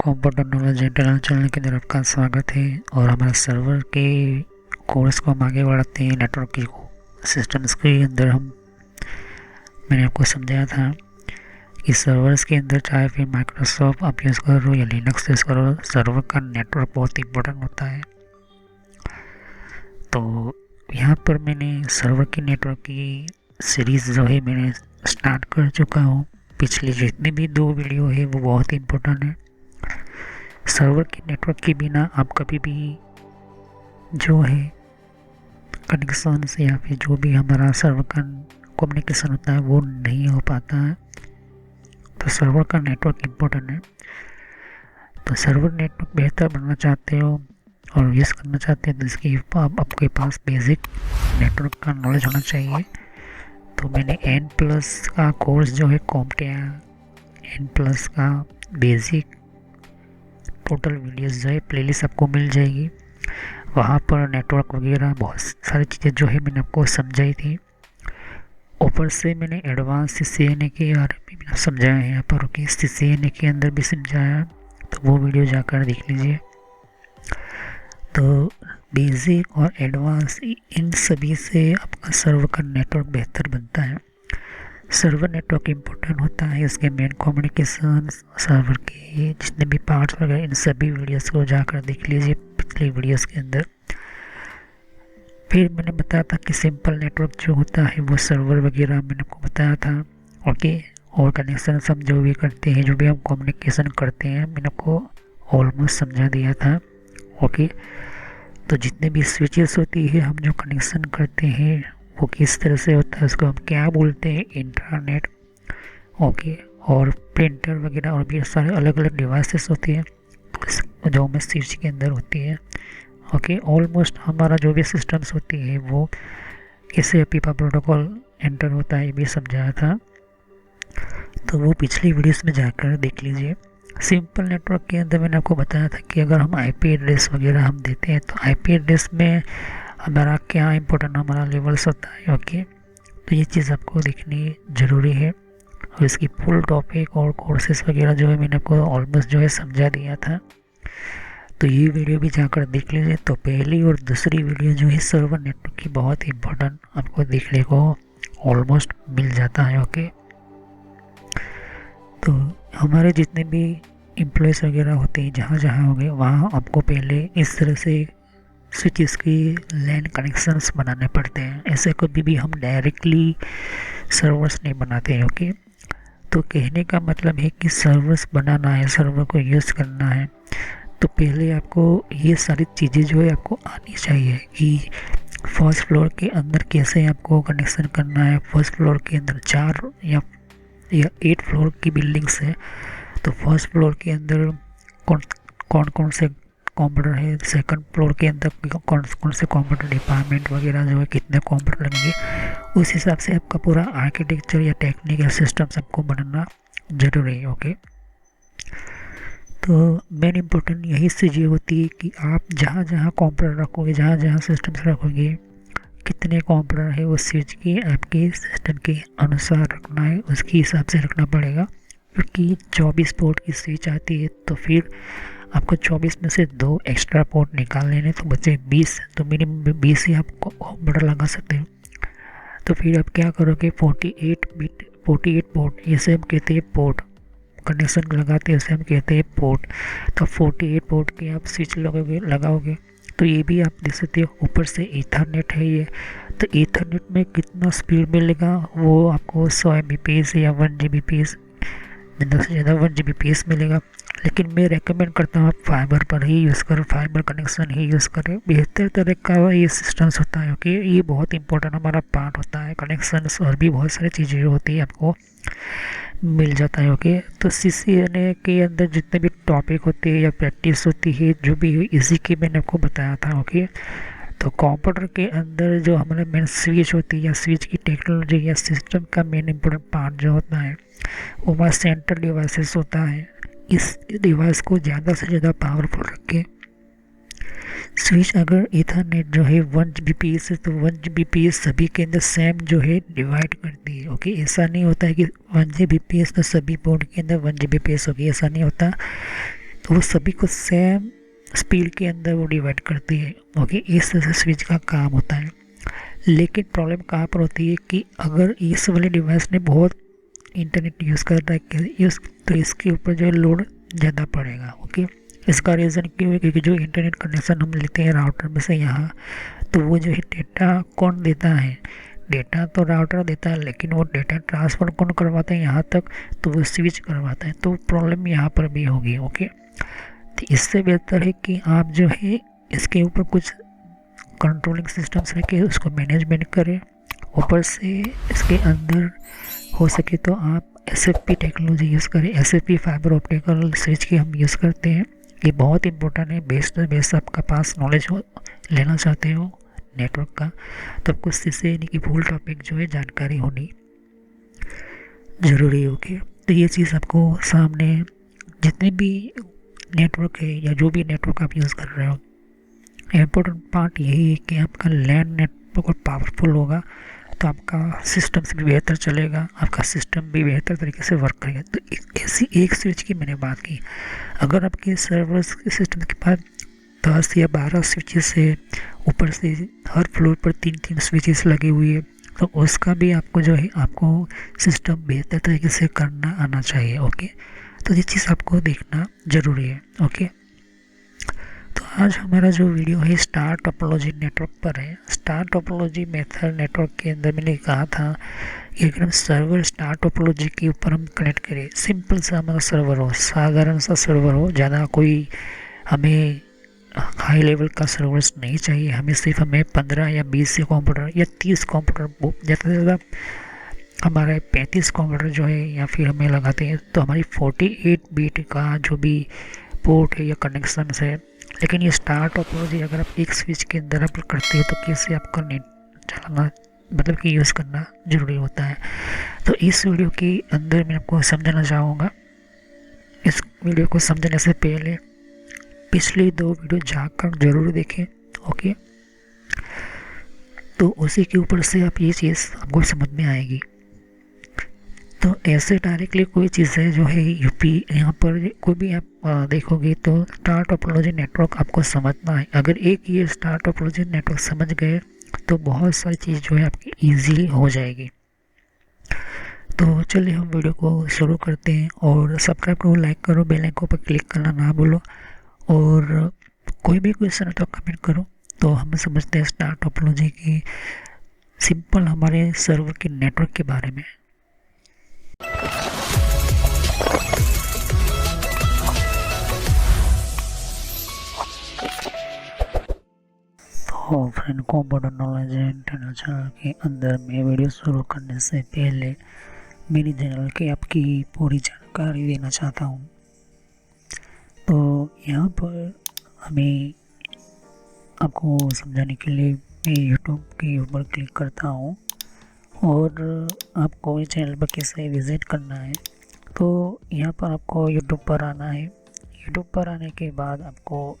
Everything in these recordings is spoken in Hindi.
कंप्यूटर नॉलेज इंटरनल चैनल की तरफ का स्वागत है। और हमारे सर्वर के कोर्स को हम आगे बढ़ाते हैं। नेटवर्क की सिस्टम्स के अंदर मैंने आपको समझाया था कि सर्वर्स के अंदर चाहे फिर माइक्रोसॉफ्ट आप यूज़ करो या लिनक्स यूज़ करो, सर्वर का नेटवर्क बहुत इंपॉर्टेंट होता है। तो यहाँ पर मैंने सर्वर की नेटवर्क की सीरीज़ जो है मैंने स्टार्ट कर चुका हूँ। पिछली जितनी भी 2 वीडियो है वो बहुत इंपॉर्टेंट है। सर्वर के नेटवर्क के बिना आप कभी भी जो है कनेक्शन से या फिर जो भी हमारा सर्वर का कम्युनिकेशन होता है वो नहीं हो पाता है। तो सर्वर का नेटवर्क इम्पोर्टेंट है। तो सर्वर नेटवर्क बेहतर बनना चाहते हो और यूज़ करना चाहते हैं तो इसकी आपके पास बेसिक नेटवर्क का नॉलेज होना चाहिए। तो मैंने N+ का कोर्स जो है कॉम्प्टिया N+ का बेसिक टोटल वीडियोस जो है प्लेलिस्ट आपको मिल जाएगी। वहाँ पर नेटवर्क वगैरह बहुत सारी चीज़ें जो है मैंने आपको समझाई थी। ऊपर से मैंने एडवांस CCNA के बारे में भी समझाया है यहाँ पर, ओके। CCNA के अंदर भी समझाया, तो वो वीडियो जाकर देख लीजिए। तो बेसिक और एडवांस इन सभी से आपका सर्वर का नेटवर्क बेहतर बनता है। सर्वर नेटवर्क इम्पोर्टेंट होता है, इसके मेन कम्युनिकेशन, सर्वर के जितने भी पार्ट्स वगैरह, इन सभी वीडियोस को जाकर देख लीजिए पिछले वीडियोस के अंदर। फिर मैंने बताया था कि सिंपल नेटवर्क जो होता है वो सर्वर वगैरह मैंने आपको बताया था, ओके। और कनेक्शन हम जो भी करते हैं, जो भी हम कम्युनिकेशन करते हैं, मैंने आपको ऑलमोस्ट समझा दिया था, ओके। तो जितने भी स्विचेस होती है, हम जो कनेक्शन करते हैं वो किस तरह से होता है, उसको हम क्या बोलते हैं, इंटरनेट, ओके। और प्रिंटर वगैरह और भी सारे अलग अलग डिवाइसेस होती है जो हमें स्विच के अंदर होती है, ओके। ऑलमोस्ट हमारा जो भी सिस्टम्स होती है वो कैसे पीपा प्रोटोकॉल एंटर होता है ये भी समझाया था। तो वो पिछली वीडियोस में जाकर देख लीजिए। सिंपल नेटवर्क के अंदर मैंने आपको बताया था कि अगर हम IP एड्रेस वगैरह हम देते हैं तो IP एड्रेस में हमारा क्या इंपॉर्टेंट हमारा लेवल्स होता है, ओके। तो ये चीज़ आपको देखनी ज़रूरी है। और इसकी फुल टॉपिक और कोर्सेस वगैरह जो है मैंने आपको ऑलमोस्ट जो है समझा दिया था। तो ये वीडियो भी जाकर देख लीजिए। तो पहली और दूसरी वीडियो जो है सर्वर नेटवर्क की बहुत इंपॉर्टेंट आपको देखने को ऑलमोस्ट मिल जाता है, ओके। तो हमारे जितने भी एम्प्लॉयज़ वगैरह होते हैं जहाँ जहाँ होंगे वहाँ आपको पहले इस तरह से स्विचेस की लैन कनेक्शंस बनाने पड़ते हैं। ऐसे कभी भी हम डायरेक्टली सर्वर्स नहीं बनाते हैं, ओके। तो कहने का मतलब है कि सर्वर्स बनाना है, सर्वर को यूज़ करना है, तो पहले आपको ये सारी चीज़ें जो है आपको आनी चाहिए कि फर्स्ट फ्लोर के अंदर कैसे आपको कनेक्शन करना है। फर्स्ट फ्लोर के अंदर 4 या 8 फ्लोर की बिल्डिंग्स है, तो फर्स्ट फ्लोर के अंदर कौन कौन से कंप्यूटर है, सेकंड फ्लोर के अंदर कौन कौन से कंप्यूटर डिपार्टमेंट वगैरह जो है कितने कंप्यूटर लगेंगे, उस हिसाब से आपका पूरा आर्किटेक्चर या टेक्निकल सिस्टम सबको बनाना ज़रूरी है, ओके। तो मेन इम्पोर्टेंट यही चीज़ होती है कि आप जहाँ जहाँ कंप्यूटर रखोगे, जहाँ जहाँ सिस्टम्स रखोगे, कितने कंप्यूटर है उस चीज़ की आपके सिस्टम के अनुसार रखना है, उसके हिसाब से रखना पड़ेगा। क्योंकि 24 पोर्ट की स्विच आती है तो फिर आपको 24 में से 2 एक्स्ट्रा पोर्ट निकाल लेने तो बचे 20, तो मिनिमम 20 ही आप कंप्यूटर लगा सकते हो। तो फिर आप क्या करोगे, 48 पोर्ट, इसे हम कहते हैं पोर्ट, कनेक्शन लगाते हैं उसे हम कहते हैं पोर्ट। तो 48 पोर्ट के आप स्विच लगाओगे तो ये भी आप देख सकते हो। ऊपर से ईथरनेट है ये, तो ईथरनेट में कितना स्पीड मिलेगा वो आपको 100 Mbps या 1 Gbps, ज़्यादा से ज़्यादा 1 Gbps मिलेगा। लेकिन मैं रेकमेंड करता हूँ आप फाइबर पर ही यूज़ करो, फाइबर कनेक्शन ही यूज़ करें, बेहतर तरह का ये सिस्टम्स होता है, ओके। ये बहुत इंपॉर्टेंट हमारा पार्ट होता है, कनेक्शंस और भी बहुत सारी चीज़ें होती है आपको मिल जाता है, ओके। तो CCNA के अंदर जितने भी टॉपिक होते हैं या प्रैक्टिस होती है जो भी है, इसी की मैंने आपको बताया था, ओके। तो कंप्यूटर के अंदर जो हमारे मेन स्विच होती है या स्विच की टेक्नोलॉजी या सिस्टम का मेन इम्पोर्टेंट पार्ट जो होता है वो हमारा सेंट्रल डिवाइसेस होता है। इस डिवाइस को ज़्यादा से ज़्यादा पावरफुल रखें। स्विच अगर ईथरनेट जो है 1 Gbps है तो 1 Gbps सभी के अंदर सेम जो है डिवाइड करती है, ओके। ऐसा नहीं होता है कि 1 Gbps तो सभी पोर्ट के अंदर 1 Gbps होगी, ऐसा नहीं होता। तो वो सभी को सेम स्पीड के अंदर वो डिवाइड करती है। ओके, इस तरह से स्विच का काम होता है। लेकिन प्रॉब्लम कहाँ पर होती है कि अगर इस वाले डिवाइस ने बहुत इंटरनेट यूज़ कर रहा है यूज़, तो इसके ऊपर जो है लोड ज़्यादा पड़ेगा। ओके, इसका रीज़न क्यों है? क्योंकि जो इंटरनेट कनेक्शन हम लेते हैं राउटर में से यहाँ, तो वो जो है डेटा कौन देता है? डेटा तो राउटर देता है, लेकिन वो डेटा ट्रांसफ़र कौन करवाता है यहाँ तक? तो वो स्विच करवाता है। तो प्रॉब्लम यहाँ पर भी होगी। ओके, तो इससे बेहतर है कि आप जो है इसके ऊपर कुछ कंट्रोलिंग सिस्टम्स रख के उसको मैनेजमेंट करें। ऊपर से इसके अंदर हो सके तो आप SFP टेक्नोलॉजी यूज़ करें। SFP फाइबर ऑप्टिकल स्विच की हम यूज़ करते हैं। ये बहुत इंपॉर्टेंट है। बेस टू बेस आपका पास नॉलेज हो, लेना चाहते हो नेटवर्क का, तो आपको इससे यानी कि फुल टॉपिक जो है जानकारी होनी ज़रूरी होगी। तो ये चीज़ आपको सामने जितने भी नेटवर्क है या जो भी नेटवर्क आप यूज़ कर रहे हो, इम्पोर्टेंट पार्ट यही है कि आपका लैन नेटवर्क और पावरफुल होगा तो आपका सिस्टम से भी बेहतर चलेगा, आपका सिस्टम भी बेहतर तरीके से वर्क करेगा। तो ऐसी एक स्विच की मैंने बात की। अगर आपके सर्वर्स सिस्टम के पास 10 या 12 स्विचेस है, ऊपर से हर फ्लोर पर 3-3 स्विचेस लगी हुई है, तो उसका भी आपको जो है आपको सिस्टम बेहतर तरीके से करना आना चाहिए। ओके, तो ये चीज़ आपको देखना ज़रूरी है। ओके, तो आज हमारा जो वीडियो है स्टार टोपोलॉजी नेटवर्क पर है। स्टार टोपोलॉजी मेथड नेटवर्क के अंदर मैंने कहा था कि अगर हम सर्वर स्टार टोपोलॉजी के ऊपर हम कनेक्ट करें, सिंपल सा हमारा सर्वर हो, साधारण सा सर्वर हो, ज़्यादा कोई हमें हाई लेवल का सर्वर्स नहीं चाहिए। हमें 15 या 20 कंप्यूटर या 30 कंप्यूटर, ज़्यादा से ज़्यादा हमारे 35 कंप्यूटर जो है या फिर हमें लगाते हैं तो हमारी 48 बीट का जो भी पोर्ट है या कनेक्शन है। लेकिन ये स्टार टोपोलॉजी अगर आप एक स्विच के अंदर आप करते हो तो कैसे आपका नेट चलाना, मतलब कि यूज़ करना ज़रूरी होता है। तो इस वीडियो के अंदर मैं आपको समझाना चाहूँगा। इस वीडियो को समझने से पहले पिछले 2 वीडियो जाकर ज़रूर देखें। ओके, तो उसी के ऊपर से आप ये चीज़ आपको समझ में आएगी। तो ऐसे डायरेक्टली कोई चीज़ है जो है यूपी यहाँ पर कोई भी आप देखोगे तो स्टार टोपोलॉजी नेटवर्क आपको समझना है। अगर एक ये स्टार टोपोलॉजी नेटवर्क समझ गए तो बहुत सारी चीज़ जो है आपकी ईजीली हो जाएगी। तो चलिए हम वीडियो को शुरू करते हैं और सब्सक्राइब करो, लाइक करो, बेल आइकन पर क्लिक करना ना भूलो और कोई भी क्वेश्चन है तो कमेंट करो। तो हम समझते हैं स्टार टोपोलॉजी की सिंपल हमारे सर्वर के नेटवर्क के बारे में। तो friend, computer knowledge and internet channel के अंदर मैं वीडियो शुरू करने से पहले मेरी चैनल की आपकी पूरी जानकारी देना चाहता हूँ। तो यहाँ पर हमें आपको समझाने के लिए मैं यूट्यूब के ऊपर क्लिक करता हूँ और आपको इस चैनल पर कैसे विज़िट करना है। तो यहाँ पर आपको यूट्यूब पर आना है। यूट्यूब पर आने के बाद आपको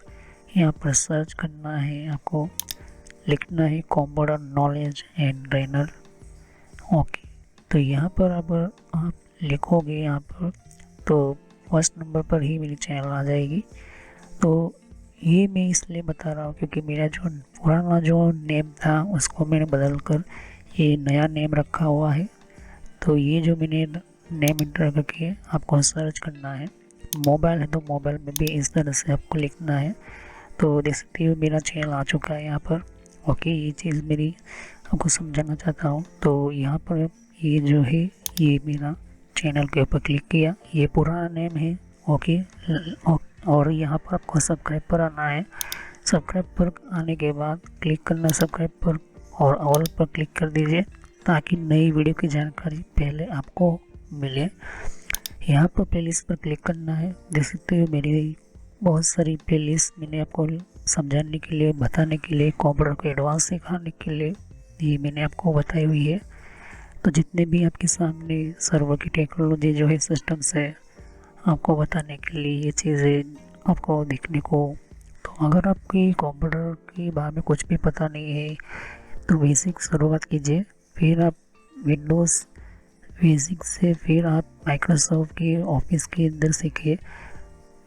यहाँ पर सर्च करना है, आपको लिखना है computer knowledge and trainer. Okay, तो यहाँ पर अब आप लिखोगे यहाँ पर तो फर्स्ट नंबर पर ही मेरी चैनल आ जाएगी। तो ये मैं इसलिए बता रहा हूँ क्योंकि मेरा जो पुराना जो नेम था उसको मैंने बदल कर ये नया नेम रखा हुआ है। तो ये जो मैंने नेम इंटर करके आपको सर्च करना है। मोबाइल है तो मोबाइल में भी इस तरह से आपको लिखना है। तो देख सकते हो मेरा चैनल आ चुका है यहाँ पर। ओके, ये चीज़ मेरी आपको समझाना चाहता हूँ। तो यहाँ पर ये जो है ये मेरा चैनल के ऊपर क्लिक किया, ये पुराना नेम है। ओके, और यहाँ पर आपको सब्सक्राइब पर आना है। सब्सक्राइब पर आने के बाद क्लिक करना सब्सक्राइब पर और ऑल पर क्लिक कर दीजिए ताकि नई वीडियो की जानकारी पहले आपको मिले। यहाँ पर प्लेलिस्ट पर क्लिक करना है। देख सकते हो मेरी बहुत सारी प्लेलिस्ट मैंने आपको समझाने के लिए, बताने के लिए, कंप्यूटर को एडवांस सिखाने के लिए ये मैंने आपको बताई हुई है। तो जितने भी आपके सामने सर्वर की टेक्नोलॉजी जो है सिस्टम्स है आपको बताने के लिए ये चीज़ें आपको देखने को। तो अगर आपकी कंप्यूटर के बारे में कुछ भी पता नहीं है तो बेसिक शुरुआत कीजिए, फिर आप विंडोज़ बेसिक से फिर आप माइक्रोसॉफ्ट के ऑफिस के अंदर सीखिए,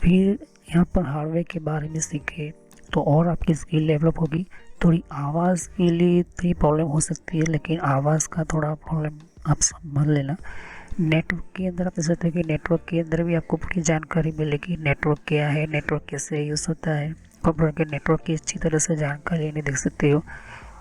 फिर यहाँ पर हार्डवेयर के बारे में सीखे तो और आपकी स्किल डेवलप होगी। थोड़ी आवाज़ के लिए थोड़ी प्रॉब्लम हो सकती है, लेकिन आवाज़ का थोड़ा प्रॉब्लम आप समझ लेना। नेटवर्क के अंदर आप देख सकते हो कि नेटवर्क के अंदर भी आपको पूरी जानकारी मिलेगी, नेटवर्क क्या है, नेटवर्क कैसे यूज़ होता है, कंप्यूटर के नेटवर्क की अच्छी तरह से जानकारी नहीं देख सकते हो।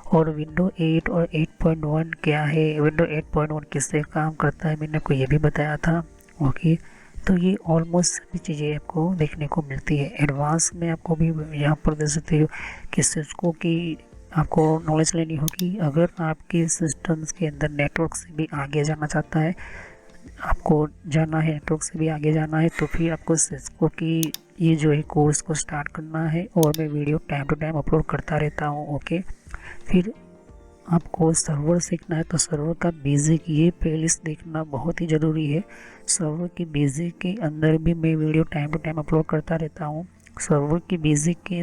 और विंडो 8 और 8.1 क्या है, विंडो 8.1 किससे काम करता है, मैंने आपको ये भी बताया था। ओके, तो ये ऑलमोस्ट सभी चीज़ें आपको देखने को मिलती है। एडवांस में आपको भी यहाँ पर देख सकते हो कि सिस्को की आपको नॉलेज लेनी होगी। अगर आपके सिस्टम्स के अंदर नेटवर्क से भी आगे जाना चाहता है, आपको जाना है नेटवर्क से भी आगे जाना है, तो फिर आपको सिस्को की ये जो है कोर्स को स्टार्ट करना है। और मैं video time to time upload करता रहता हूँ। ओके, फिर आपको सर्वर सीखना है तो सर्वर का बेसिक ये प्लेलिस्ट देखना बहुत ही ज़रूरी है। सर्वर की बेसिक के अंदर भी मैं video time to time upload करता रहता हूँ। सर्वर की बेसिक के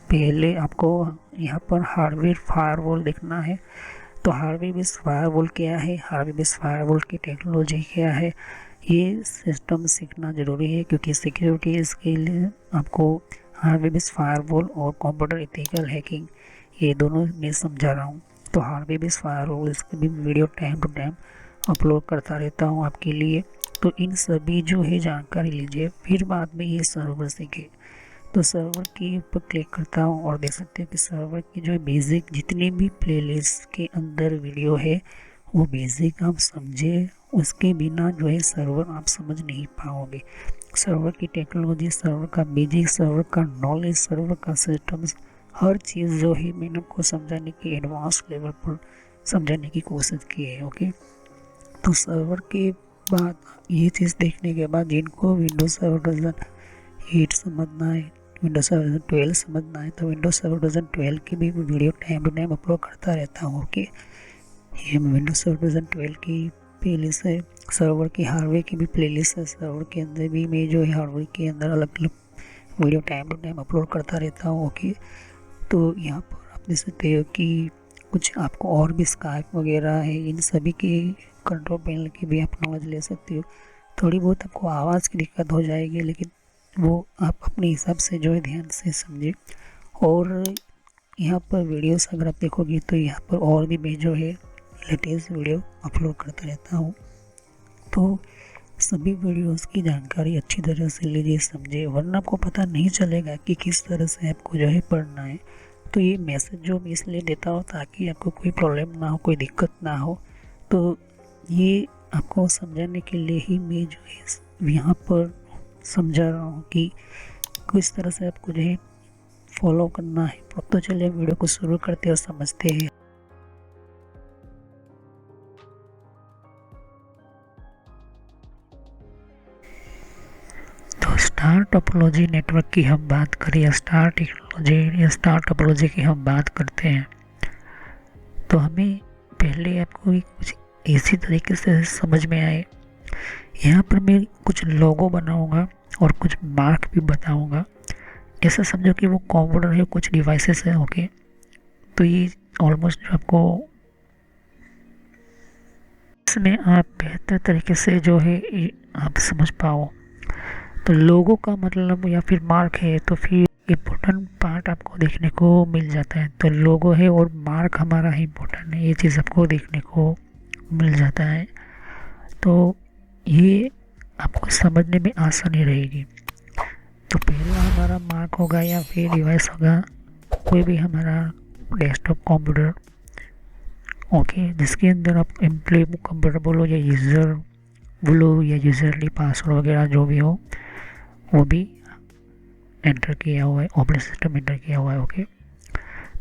पहले आपको यहाँ पर हार्डवेयर फायरवॉल देखना है। तो हार्डवेयर बेस्ड फायरवॉल क्या है, हार्डवेयर बेस्ड फायरवॉल की टेक्नोलॉजी क्या है, ये सिस्टम सीखना ज़रूरी है, क्योंकि सिक्योरिटी इसके लिए आपको हार्डवेयर बेस्ड फायरवॉल और कंप्यूटर एथिकल हैकिंग ये दोनों मैं समझा रहा हूँ। तो हार्डवेयर बेस्ड फायरवॉल इसके भी video time to time upload करता रहता हूँ आपके लिए। तो इन सभी जो है जानकारी लीजिए, फिर बाद में ये सर्वर सीखे। तो सर्वर के ऊपर क्लिक करता हूँ और देख सकते हैं कि सर्वर की जो है बेसिक जितनी भी प्लेलिस्ट के अंदर वीडियो है वो बेसिक आप समझे, उसके बिना जो है सर्वर आप समझ नहीं पाओगे। सर्वर की टेक्नोलॉजी, सर्वर का बेसिक, सर्वर का नॉलेज, सर्वर का सिस्टम्स, हर चीज़ जो है मैंने आपको समझाने की एडवांस लेवल पर समझाने की कोशिश की है। ओके, तो सर्वर के बाद ये चीज़ देखने के बाद जिनको विंडोज सर्वर वर्जन 8 समझना है, विंडोज सर्वर वर्जन 12 समझना है, तो विंडोज सर्वर वर्जन 12 की भी video time to time upload करता रहता हूँ। ओके, ये विंडोज सर्वर वर्जन 12 की प्लेलिस्ट है। सर्वर की हार्डवेयर की भी प्लेलिस्ट है। सर्वर के अंदर भी मैं जो है हार्डवेयर के अंदर अलग अलग video time to time upload करता रहता हूँ। ओके, तो यहाँ पर आप देख सकते हो कि कुछ आपको और भी स्काइप वगैरह है, इन सभी की कंट्रोल पैनल की भी आप नॉलेज ले सकते हो। थोड़ी बहुत आपको आवाज़ की दिक्कत हो जाएगी, लेकिन वो आप अपने हिसाब से जो है ध्यान से समझे। और यहाँ पर वीडियोस अगर आप देखोगे तो यहाँ पर और भी मैं जो है लेटेस्ट वीडियो अपलोड करता रहता हूँ। तो सभी वीडियोस की जानकारी अच्छी तरह से लीजिए, समझे, वरना आपको पता नहीं चलेगा कि किस तरह से आपको जो है पढ़ना है। तो ये मैसेज जो मैं इसलिए देता हूँ ताकि आपको कोई प्रॉब्लम ना हो, कोई दिक्कत ना हो। तो ये आपको समझाने के लिए ही मैं जो है यहाँ पर समझा रहा हूँ कि किस तरह से आपको जो है फॉलो करना है। तो चलिए वीडियो को शुरू करते और समझते हैं। तो स्टार टोपोलॉजी नेटवर्क की हम बात करें या स्टार टेक्नोलॉजी या स्टार टोपोलॉजी की हम बात करते हैं, तो हमें पहले आपको कुछ इसी तरीके से समझ में आए। यहाँ पर मैं कुछ लोगो बनाऊंगा और कुछ मार्क भी बताऊंगा। ऐसा समझो कि वो कंप्यूटर है, कुछ डिवाइसेस है। ओके, तो ये ऑलमोस्ट आपको इसमें आप बेहतर तरीके से जो है आप समझ पाओ। तो लोगो का मतलब या फिर मार्क है, तो फिर इम्पोर्टेंट पार्ट आपको देखने को मिल जाता है। तो लोगो है और मार्क हमारा है इम्पोर्टेंट है, ये चीज़ आपको देखने को मिल जाता है। तो ये आपको समझने में आसानी रहेगी। तो पहला हमारा मार्क होगा या फिर डिवाइस होगा कोई भी हमारा डेस्कटॉप कंप्यूटर। ओके, जिसके अंदर आप एम्प्लॉय कंप्यूटर बोलो या यूज़र बोलो या यूज़रली पासवर्ड वगैरह जो भी हो वो भी एंटर किया हुआ है, ऑपरेटिंग सिस्टम एंटर किया हुआ है। ओके,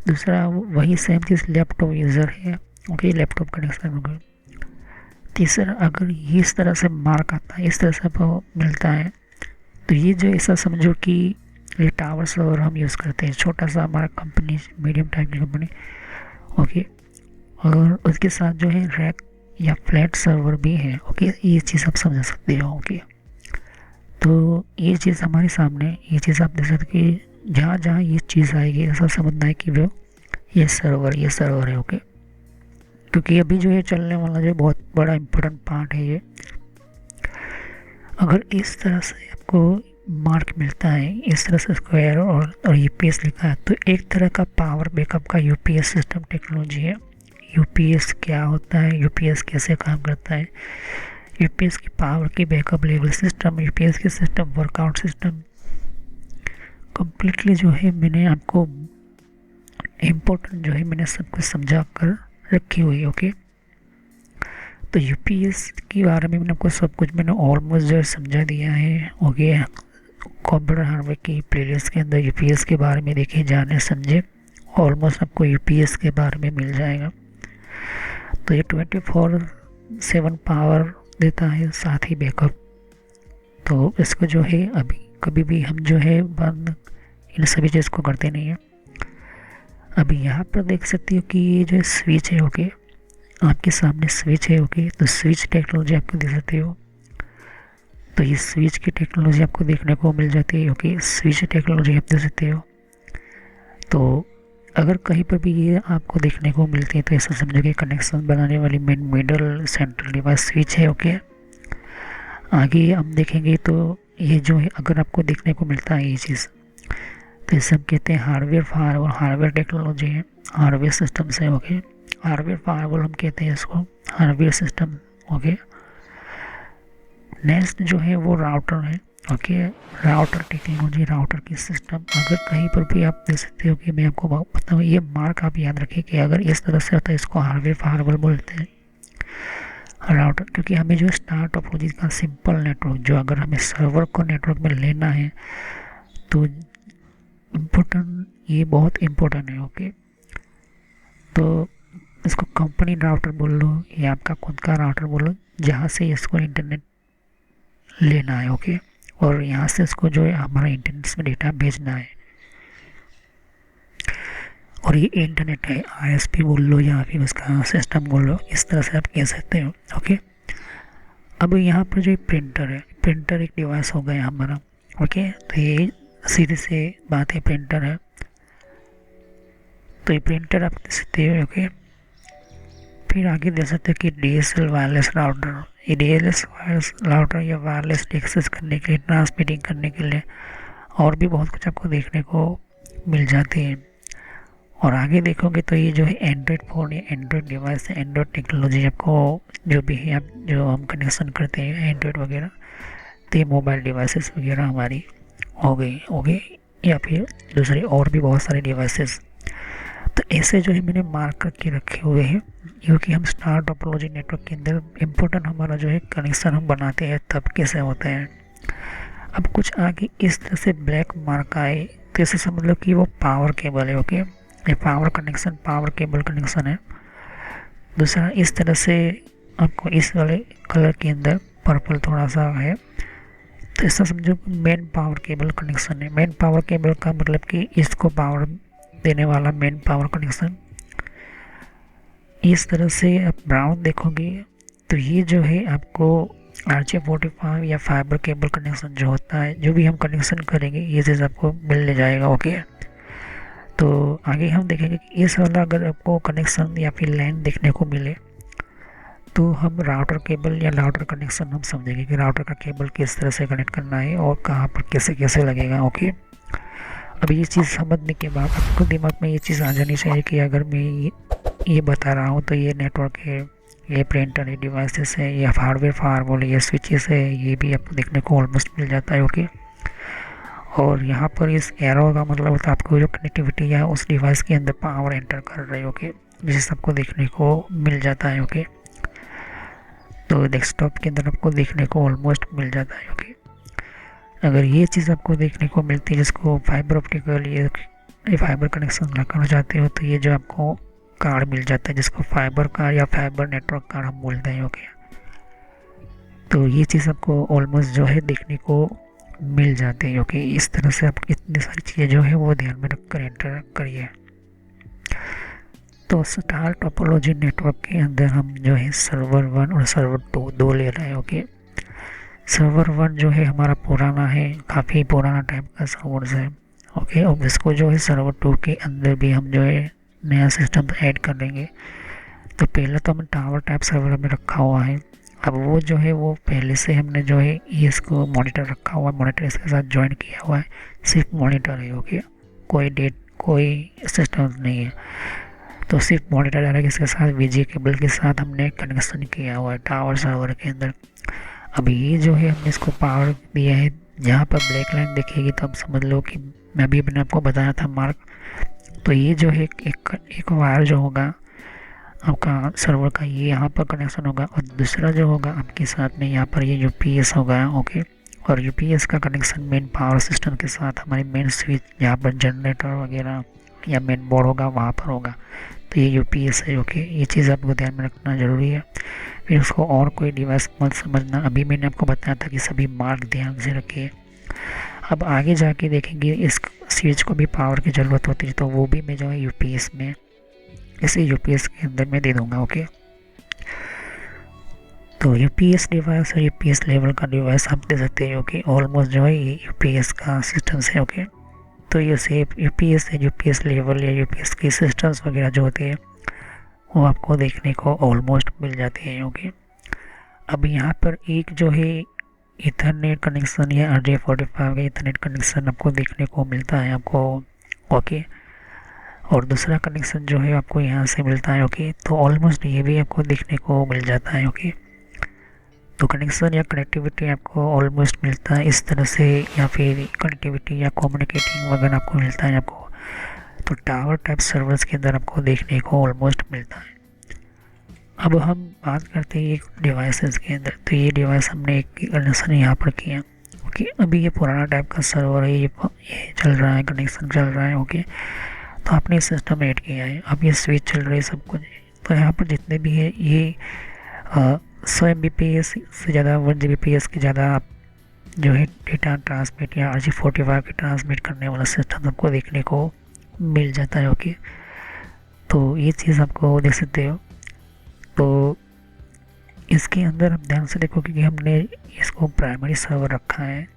दूसरा वही सेम चीज़ लैपटॉप यूज़र है। ओके, लैपटॉप कनेक्शन होगा। तीसरा, अगर ये इस तरह से मार्क आता है, इस तरह से आपको मिलता है, तो ये जो ऐसा समझो कि ये टावर सर्वर हम यूज़ करते हैं, छोटा सा हमारा कंपनी, मीडियम टाइप की कंपनी। ओके, और उसके साथ जो है रैक या फ्लैट सर्वर भी है। ओके, ये चीज़ आप समझ सकते हो। ओके, तो ये चीज़ हमारे सामने, ये चीज़ आप देख सकते हैं कि जहाँ जहाँ ये चीज़ आएगी ऐसा समझना है कि वो ये सर्वर है। ओके, क्योंकि अभी जो है चलने वाला जो बहुत बड़ा इम्पोर्टेंट पार्ट है ये। अगर इस तरह से आपको मार्क मिलता है इस तरह से स्क्वायर और यूपीएस लिखा है, तो एक तरह का पावर बैकअप का यूपीएस सिस्टम टेक्नोलॉजी है। यूपीएस क्या होता है, यूपीएस कैसे काम करता है? यूपीएस की पावर की बैकअप लेवल सिस्टम, यूपीएस की सिस्टम वर्कआउट सिस्टम कंप्लीटली जो है मैंने आपको इम्पोर्टेंट जो है मैंने सब कुछ समझा कर रखी हुई है। ओके, तो यूपीएस के बारे में मैंने आपको सब कुछ मैंने ऑलमोस्ट जो समझा दिया है। ओके, कंप्यूटर हार्डवेयर की प्लेलिस्ट के अंदर यूपीएस के बारे में देखे, जाने समझे, ऑलमोस्ट आपको यूपीएस के बारे में मिल जाएगा। तो ये 24/7 पावर देता है, साथ ही बैकअप। तो इसको जो है अभी कभी भी हम जो है बंद इन सभी चीज़ को करते नहीं हैं। अभी यहाँ पर देख सकते हो कि ये जो स्विच है, ओके, आपके सामने स्विच है। ओके, तो स्विच टेक्नोलॉजी आपको देख सकते हो। तो ये स्विच की टेक्नोलॉजी आपको देखने को मिल जाती है। ओके, स्विच टेक्नोलॉजी आप देख सकते हो। तो अगर कहीं पर भी ये आपको देखने को मिलती है तो ऐसा समझो कि कनेक्शन बनाने वाली main middle central device switch है। ओके, आगे हम देखेंगे तो ये जो है अगर आपको देखने को मिलता है ये चीज़, तो इसे हम कहते हैं हार्डवेयर फायरवॉल। हार्डवेयर टेक्नोलॉजी है, हार्डवेयर सिस्टम से। ओके, हार्डवेयर फायरवॉल हम कहते हैं इसको, हार्डवेयर सिस्टम। ओके, नेक्स्ट जो है वो राउटर है। ओके, राउटर टेक्नोलॉजी, राउटर की सिस्टम। अगर कहीं पर भी आप देख सकते हो कि मैं आपको बताऊँ, ये मार्क आप याद रखें कि अगर इस तरह से होता है इसको हार्डवेयर फायरवॉल बोलते हैं राउटर, क्योंकि हमें जो स्टार टोपोलॉजी का सिंपल नेटवर्क, जो अगर हमें सर्वर को नेटवर्क में लेना है तो इम्पोर्टेंट, ये बहुत इम्पोर्टेंट है। ओके, तो इसको कंपनी राउटर बोल लो या आपका खुद का राउटर बोलो, जहाँ से इसको इंटरनेट लेना है। ओके, और यहाँ से इसको जो है हमारा इंटरनेट में डेटा भेजना है, और ये इंटरनेट है, आईएसपी बोल लो या फिर उसका सिस्टम बोल लो, इस तरह से आप कह सकते हो। ओके, अब यहाँ पर जो प्रिंटर है, प्रिंटर एक डिवाइस हो गया हमारा। ओके, तो ये सीधी सी बात है, प्रिंटर है। तो ये प्रिंटर आप देख सकते हो। ओके, फिर आगे देख सकते हो कि डीएसएल वायरलेस राउटर। ये डीएसएल वायरलेस राउटर या वायरलेस एक्सेस करने के लिए, ट्रांसमिटिंग करने के लिए और भी बहुत कुछ आपको देखने को मिल जाती है। और आगे देखोगे तो ये जो है एंड्रॉयड फ़ोन या एंड्रॉयड डिवाइस है, एंड्रॉयड टेक्नोलॉजी आपको जो भी है, आप जो हम कनेक्शन करते हैं एंड्रॉयड वगैरह, तो ये मोबाइल डिवाइसेस वगैरह हमारी हो गई या फिर दूसरे और भी बहुत सारे डिवाइसेस। तो ऐसे जो है मैंने मार्क करके रखे हुए हैं, क्योंकि हम स्टार टोपोलॉजी नेटवर्क के अंदर इम्पोर्टेंट हमारा जो है कनेक्शन हम बनाते हैं तब कैसे होता है। अब कुछ आगे इस तरह से ब्लैक मार्क आए तो ऐसे समझ लो कि वो पावर केबल है। ओके, ये power connection, power cable connection है। दूसरा इस तरह से आपको इस वाले कलर के अंदर पर्पल थोड़ा सा है, तो ऐसा समझो मेन पावर केबल कनेक्शन है। मेन पावर केबल का मतलब कि इसको पावर देने वाला मेन पावर कनेक्शन। इस तरह से आप ब्राउन देखोगे तो ये जो है आपको RJ45 या फाइबर केबल कनेक्शन जो होता है, जो भी हम कनेक्शन करेंगे ये चीज़ आपको मिलने जाएगा। ओके, तो आगे हम देखेंगे कि इस वाला अगर आपको कनेक्शन या फिर लाइन देखने को मिले तो हम राउटर केबल या राउटर कनेक्शन हम समझेंगे कि राउटर का केबल किस तरह से कनेक्ट करना है और कहाँ पर कैसे कैसे लगेगा। ओके, अब ये चीज़ समझने के बाद आपको दिमाग में ये चीज़ आ जानी चाहिए कि अगर मैं ये बता रहा हूँ तो ये नेटवर्क है, ये प्रिंटर है, डिवाइसेस है, या हार्डवेयर फायरवॉल है, ये स्विचेस है, ये भी आपको देखने को ऑलमोस्ट मिल जाता है। ओके, और यहाँ पर इस एरो का मतलब होता है आपको जो कनेक्टिविटी या उस डिवाइस के अंदर पावर एंटर कर रहे हो। ओके, जिससे आपको देखने को मिल जाता है। ओके, तो डेस्कटॉप के अंदर आपको देखने को ऑलमोस्ट मिल जाता है। ओके, अगर ये चीज़ आपको देखने को मिलती है जिसको फाइबर ऑप्टिकल ये फाइबर कनेक्शन लगाना चाहते हो, तो ये जो आपको कार्ड मिल जाता है जिसको फाइबर कार्ड या फाइबर नेटवर्क कार्ड हम बोलते हैं। ओके, तो ये चीज़ आपको ऑलमोस्ट जो है देखने को मिल जाती है। ओके, इस तरह से आप इतनी सारी चीज़ें जो है वो ध्यान में रखकर एंटर करिए। तो स्टार टोपोलॉजी नेटवर्क के अंदर हम जो है सर्वर 1 और सर्वर 2 दो ले रहे हैं। ओके, सर्वर 1 जो है हमारा पुराना है, काफ़ी पुराना टाइप का सर्वर्स है। ओके, और इसको जो है सर्वर 2 के अंदर भी हम जो है नया सिस्टम ऐड कर देंगे। तो पहले तो हम टावर टाइप सर्वर में रखा हुआ है, अब वो जो है वो पहले से हमने जो है ये इसको मॉनिटर रखा हुआ है, मॉनिटर इसके साथ ज्वाइन किया हुआ है, सिर्फ मॉनिटर है। ओके, कोई सिस्टम नहीं है, तो सिर्फ मॉनिटर डायरेक्ट इसके साथ वीजी केबल के साथ हमने कनेक्शन किया हुआ है टावर सर्वर के अंदर। अब ये जो है हमने इसको पावर दिया है, जहाँ पर ब्लैक लाइन दिखेगी तो अब समझ लो कि मैं अभी मैंने आपको बताया था मार्क। तो ये जो है एक वायर जो होगा आपका सर्वर का, ये यहाँ पर कनेक्शन होगा, और दूसरा जो होगा आपके साथ में यहाँ पर ये यूपीएस होगा। ओके, और यूपीएस का कनेक्शन मेन पावर सिस्टम के साथ हमारी मेन स्विच जहाँ पर जनरेटर वगैरह या मेन बोर्ड होगा वहाँ पर होगा। तो ये यूपीएस है। ओके, ये चीज़ आपको ध्यान में रखना ज़रूरी है। फिर उसको और कोई डिवाइस मत समझना, अभी मैंने आपको बताया था कि सभी मार्क ध्यान से रखिए। अब आगे जाके देखेंगे इस स्विच को भी पावर की ज़रूरत होती है, तो वो भी मैं जो है यूपीएस में, इसे यूपीएस के अंदर मैं दे दूँगा। ओके, तो यूपीएस डिवाइस और यूपीएस लेवल का डिवाइस आप दे सकते हैं। ओके, ऑलमोस्ट जो है ये यूपीएस का सिस्टम्स है। ओके, तो ये सेफ यूपीएस है, यूपीएस लेवल या यूपीएस की सिस्टम्स वगैरह जो होती है वो आपको देखने को ऑलमोस्ट मिल जाती है। ओके, अब यहाँ पर एक जो है इथरनेट कनेक्शन या RJ45 का इथरनेट कनेक्शन आपको देखने को मिलता है आपको। ओके, और दूसरा कनेक्शन जो है आपको यहाँ से मिलता है। ओके, तो ऑलमोस्ट ये भी आपको देखने को मिल जाता है। ओके, तो कनेक्शन या कनेक्टिविटी आपको ऑलमोस्ट मिलता है इस तरह से, या फिर कनेक्टिविटी या कम्युनिकेटिंग वगैरह आपको मिलता है आपको। तो टावर टाइप सर्वर्स के अंदर आपको देखने को ऑलमोस्ट मिलता है। अब हम बात करते हैं एक डिवाइसेस के अंदर, तो ये डिवाइस हमने एक कनेक्शन यहाँ पर किया। ओके, अभी ये पुराना टाइप का सर्वर है, ये चल रहा है, कनेक्शन चल रहा है। ओके, तो आपने सिस्टम ऐड किया है, अब ये स्विच चल रही है सब कुछ। तो यहाँ पर जितने भी है ये 100 Mbps से ज़्यादा 1 Gbps की ज़्यादा आप जो है डेटा ट्रांसमिट या RJ45 के ट्रांसमिट करने वाला सिस्टम आपको देखने को मिल जाता है। ओके, तो ये चीज़ आपको देख सकते हो। तो इसके अंदर आप ध्यान से देखो क्योंकि हमने इसको प्राइमरी सर्वर रखा है,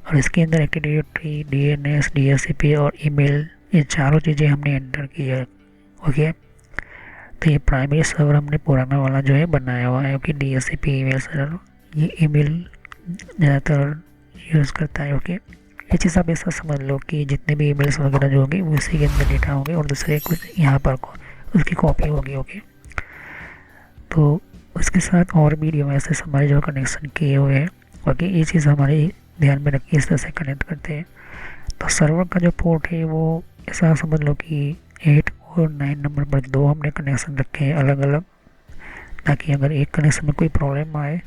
और इसके अंदर एक्टिव डायरेक्टरी, DNS, DHCP और ईमेल, ये चारों चीज़ें हमने एंटर की है। ओके, तो ये प्राइमरी सर्वर हमने पुराना वाला जो है बनाया हुआ है। ओके, DHCP ईमेल सर्वर, ये ईमेल ज़्यादातर यूज़ करता है। ओके, ये चीज़ आप ऐसा समझ लो कि जितने भी ईमेल्स वगैरह जो होंगे वो इसी के अंदर डेटा होंगे, और दूसरे कुछ यहाँ पर उसकी कॉपी होगी। ओके, तो उसके साथ और भी डिवाइसेस हमारे जो कनेक्शन किए हुए हैं। ओके, ये चीज़ हमारे ध्यान में रखिए, इस तरह से कनेक्ट करते हैं। तो सर्वर का जो पोर्ट है वो ऐसा समझ लो कि 8 और 9 नंबर पर दो हमने कनेक्शन रखे हैं अलग अलग, ताकि अगर एक कनेक्शन में कोई प्रॉब्लम आए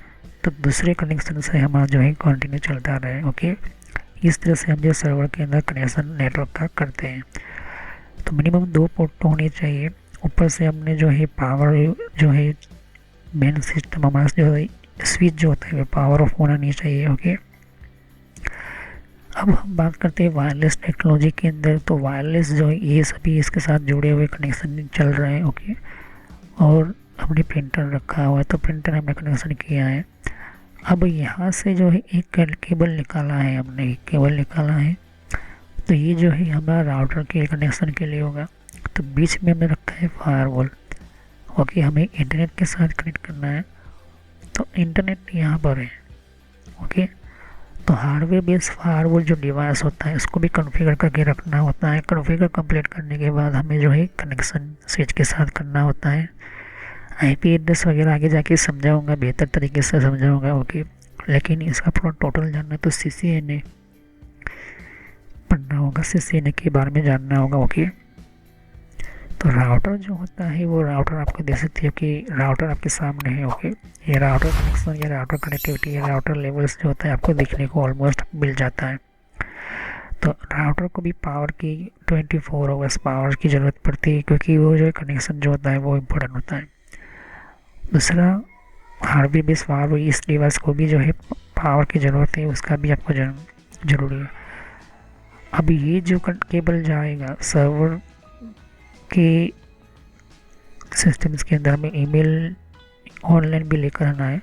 तो दूसरे कनेक्शन से हमारा जो है कंटिन्यू चलता रहे। ओके, इस तरह से हम जो सर्वर के अंदर कनेक्शन नेटवर्क का करते हैं। तो मिनिमम 2 पोर्ट तो होनी चाहिए। ऊपर से हमने जो है पावर जो है मेन सिस्टम हमारा जो है स्विच जो होता है वो पावर ऑफ होना नहीं चाहिए। ओके, अब हम बात करते हैं वायरलेस टेक्नोलॉजी के अंदर। तो वायरलेस जो है ये सभी इसके साथ जुड़े हुए कनेक्शन चल रहे हैं। ओके, और हमने प्रिंटर रखा हुआ है, तो प्रिंटर हमने कनेक्शन किया है। अब यहाँ से जो है एक केबल निकाला है, हमने एक केबल निकाला है, तो ये जो है हमारा राउटर के कनेक्शन के लिए होगा। तो बीच में हमने रखा है फायरवॉल। ओके, हमें इंटरनेट के साथ कनेक्ट करना है, तो इंटरनेट यहाँ पर है। ओके, तो हार्डवेयर बेस्ड फायरवॉल जो डिवाइस होता है उसको भी कॉन्फ़िगर करके रखना होता है। कॉन्फ़िगर कंप्लीट करने के बाद हमें जो है कनेक्शन स्विच के साथ करना होता है। IP एड्रेस वगैरह आगे जाके समझाऊंगा, बेहतर तरीके से समझाऊंगा। ओके, लेकिन इसका पूरा टोटल जानना तो CCNA पढ़ना होगा, CCNA के बारे में जानना होगा। ओके, तो राउटर जो होता है वो राउटर आपको देख सकते हो कि राउटर आपके सामने है। ओके, ये राउटर कनेक्शन या राउटर कनेक्टिविटी या राउटर लेवल्स जो होता है आपको देखने को ऑलमोस्ट मिल जाता है। तो राउटर को भी पावर की 24 आवर्स पावर की ज़रूरत पड़ती है, क्योंकि वो जो कनेक्शन जो होता है वो इम्पोर्टेंट होता है। दूसरा हार्डवेयर बेस्ड फायरवॉल, इस डिवाइस को भी जो है पावर की ज़रूरत है, उसका भी आपको ज़रूरी है। अब ये जो केबल जाएगा सर्वर के सिस्टम्स के अंदर, में ईमेल ऑनलाइन भी लेकर आना है।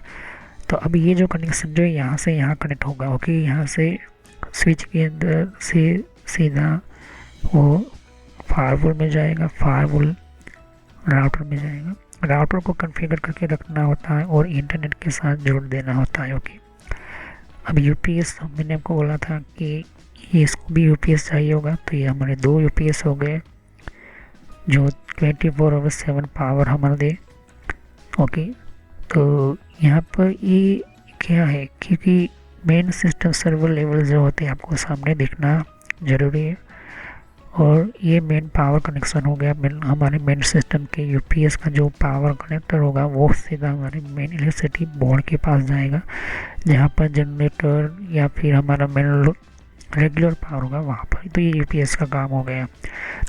तो अब ये जो कनेक्शन जो है यहाँ से यहाँ कनेक्ट होगा। ओके, यहाँ से स्विच के अंदर से सीधा वो फायरवॉल में जाएगा, फायरवॉल राउटर में जाएगा, राउटर को कॉन्फ़िगर करके रखना होता है और इंटरनेट के साथ जोड़ देना होता है। ओके, अब यूपीएस मैंने आपको बोला था कि ये इसको भी यूपीएस चाहिए होगा, तो ये हमारे 2 यूपीएस हो गए जो 24/7 पावर हमारे दे। ओके, तो यहाँ पर ये क्या है, क्योंकि मेन सिस्टम सर्वर लेवल जो होते हैं आपको सामने दिखना ज़रूरी है, और ये मेन पावर कनेक्शन हो गया। हमारे मेन सिस्टम के यूपीएस का जो पावर कनेक्टर होगा वो सीधा हमारे मेन इलेक्ट्रिसिटी बोर्ड के पास जाएगा, जहाँ पर जनरेटर या फिर हमारा मेन रेगुलर पावर होगा वहाँ पर। तो ये यूपीएस का काम हो गया।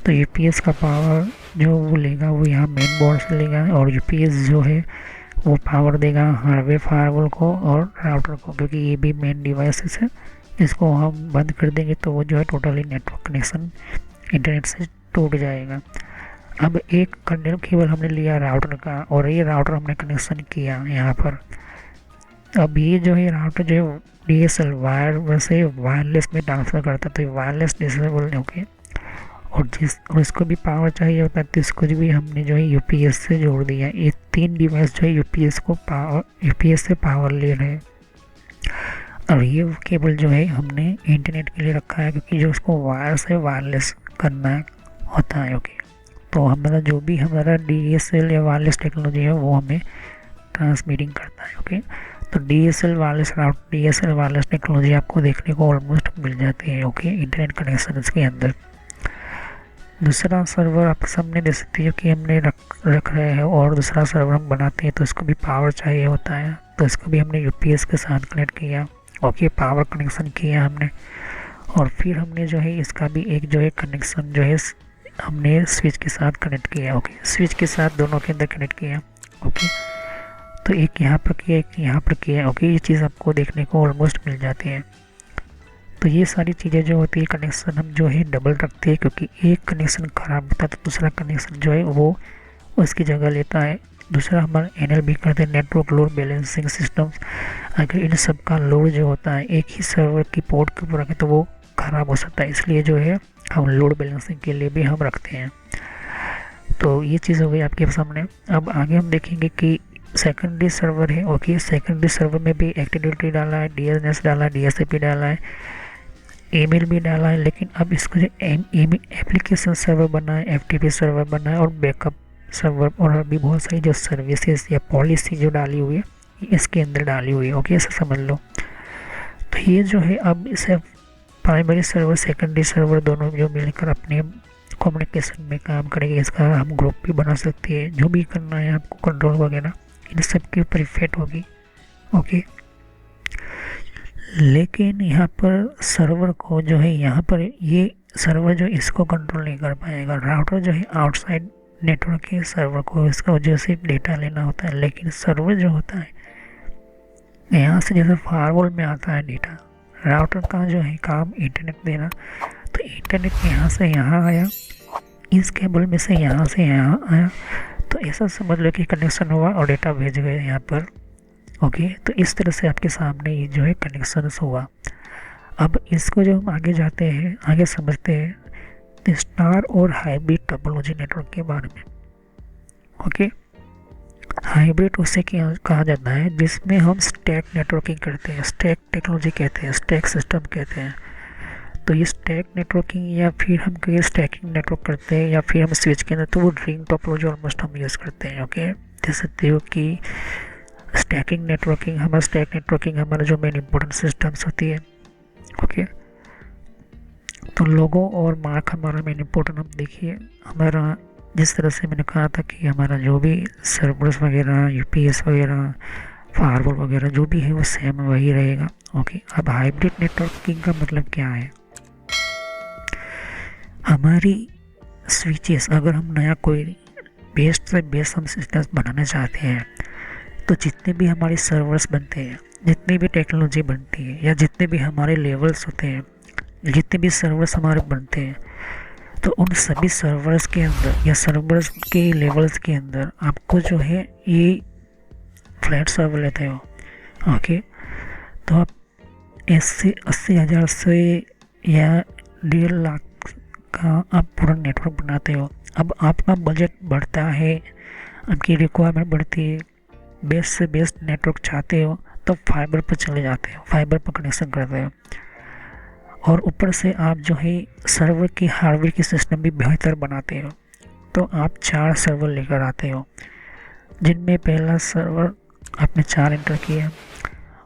तो यूपीएस का पावर जो वो लेगा वो यहाँ मेन बोर्ड से लेगा, और यूपीएस जो है वो पावर देगा हार्डवेयर फायरवॉल को और राउटर को, क्योंकि ये भी मेन डिवाइसेस है। इसको हम बंद कर देंगे तो वो जो है टोटली नेटवर्क कनेक्शन इंटरनेट से टूट जाएगा। अब एक केबल हमने लिया राउटर का, और ये राउटर हमने कनेक्शन किया यहाँ पर। अब ये जो है राउटर जो है डीएसएल वायर से वायरलेस में ट्रांसफ़र करता है, तो ये वायरलेस डिसेबल ओके। और इसको भी पावर चाहिए होता है, तो इसको भी हमने जो है यूपीएस से जोड़ दिया। ये 3 डिवाइस जो है यूपीएस से पावर ले रहे हैं। और ये केबल जो है हमने इंटरनेट के लिए रखा है, क्योंकि जो उसको वायर से वायरलेस करना होता है। ओके, तो हमारा जो भी हमारा डीएसएल या वायरलेस टेक्नोलॉजी है वो हमें ट्रांसमिटिंग करता है। ओके, तो डीएसएल वायरलेस टेक्नोलॉजी आपको देखने को ऑलमोस्ट मिल जाती है। ओके, इंटरनेट कनेक्शन इसके अंदर। दूसरा सर्वर आपके सामने देख सकते हो कि हमने रख रहे हैं, और दूसरा सर्वर हम बनाते हैं तो इसको भी पावर चाहिए होता है, तो इसको भी हमने यूपीएस के साथ कनेक्ट किया। ओके, पावर कनेक्शन किया हमने, और फिर हमने जो है इसका भी एक जो है कनेक्शन जो है हमने स्विच के साथ कनेक्ट किया। ओके, स्विच के साथ दोनों के अंदर कनेक्ट किया। ओके, तो एक यहाँ पर किया, एक यहाँ पर किया। ओके, ये चीज़ आपको देखने को ऑलमोस्ट मिल जाती है। तो ये सारी चीज़ें जो होती है कनेक्शन हम जो है डबल रखते हैं, क्योंकि एक कनेक्शन ख़राब होता है तो दूसरा कनेक्शन जो है वो उसकी जगह लेता है। दूसरा हमारा एनएलबी करते हैं, नेटवर्क लोड बैलेंसिंग सिस्टम। अगर इन सब का लोड जो होता है एक ही सर्वर की पोर्ट के ऊपर रखें तो वो ख़राब हो सकता है, इसलिए जो है हम लोड बैलेंसिंग के लिए भी हम रखते हैं। तो ये चीज़ हो गई आपके सामने। अब आगे हम देखेंगे कि सेकेंडरी सर्वर है। ओके, सेकेंडरी सर्वर में भी एक्टिविटी डाला है, डीएनएस डाला है, डीएससीपी डाला है, ईमेल भी डाला है। लेकिन अब इसको जो एप्लीकेशन सर्वर बना है, एफटीपी सर्वर बना है, और बैकअप सर्वर, और अभी बहुत सारी जो सर्विसेज या पॉलिसी जो डाली हुई है इसके अंदर डाली हुई है। ओके, ऐसा समझ लो। तो ये जो है अब इसे प्राइमरी सर्वर सेकेंडरी सर्वर दोनों जो मिलकर अपने कम्युनिकेशन में काम करेंगे। इसका हम ग्रुप भी बना सकते हैं, जो भी करना है आपको कंट्रोल वगैरह इन सब के ऊपर इफेक्ट होगी। ओके, लेकिन यहाँ पर सर्वर को जो है यहाँ पर ये सर्वर जो इसको कंट्रोल नहीं कर पाएगा। राउटर जो है आउटसाइड नेटवर्क के सर्वर को इसका वजह से डेटा लेना होता है, लेकिन सर्वर जो होता है यहाँ से जैसे फायरवॉल में आता है डेटा, राउटर का जो है काम इंटरनेट देना। तो इंटरनेट यहाँ से यहाँ आया, इस केबल में से यहाँ आया, तो ऐसा समझ लो कि कनेक्शन हुआ और डेटा भेज गए यहाँ पर। ओके, तो इस तरह से आपके सामने ये जो है कनेक्शन हुआ। अब इसको जो हम आगे जाते हैं, आगे समझते हैं तो स्टार और हाइब्रिड टोपोलॉजी नेटवर्क के बारे में। ओके, हाइब्रिड उसे क्या कहा जाता है जिसमें हम स्टैक नेटवर्किंग करते हैं, स्टैक टेक्नोलॉजी कहते हैं, स्टैक सिस्टम कहते हैं। तो ये स्टैक नेटवर्किंग या फिर हम कहीं स्टैकिंग नेटवर्क करते हैं या फिर हम स्विच के अंदर, तो वो रिंग टोपोलॉजी ऑलमोस्ट हम यूज़ करते हैं। ओके, देख सकते हो कि स्टैकिंग नेटवर्किंग हमारा जो मेन इंपॉर्टेंट सिस्टम्स होती है। ओके, तो लोगो और मार्क हमारा मेन इंपॉर्टेंट। हम देखिए हमारा जिस तरह से मैंने कहा था कि हमारा जो भी सर्वर्स वगैरह, यूपीएस वगैरह, फायरवॉल वगैरह जो भी है वो सेम वही रहेगा। ओके, अब हाइब्रिड नेटवर्किंग का मतलब क्या है? हमारी स्विचेस अगर हम नया कोई बेस्ट से बेस्ट हम सिस्टम बनाना चाहते हैं, तो जितने भी हमारे सर्वर्स बनते हैं, जितनी भी टेक्नोलॉजी बनती है, या जितने भी हमारे लेवल्स होते हैं, जितने भी सर्वर्स हमारे बनते हैं, तो उन सभी सर्वर्स के अंदर या सर्वर्स के लेवल्स के अंदर आपको जो है ये फ्लैट सर्वर लेते हो। ओके, तो आप 80,000 से या 1.5 लाख का आप पूरा नेटवर्क बनाते हो। अब आपका बजट बढ़ता है, आपकी रिक्वायरमेंट बढ़ती है, बेस्ट से बेस्ट नेटवर्क चाहते हो तो फाइबर पर चले जाते हो, फाइबर पर कनेक्शन करते हो। और ऊपर से आप जो है सर्वर की हार्डवेयर की सिस्टम भी बेहतर बनाते हो, तो आप 4 सर्वर लेकर आते हो, जिनमें पहला सर्वर आपने 4 एंटर किया।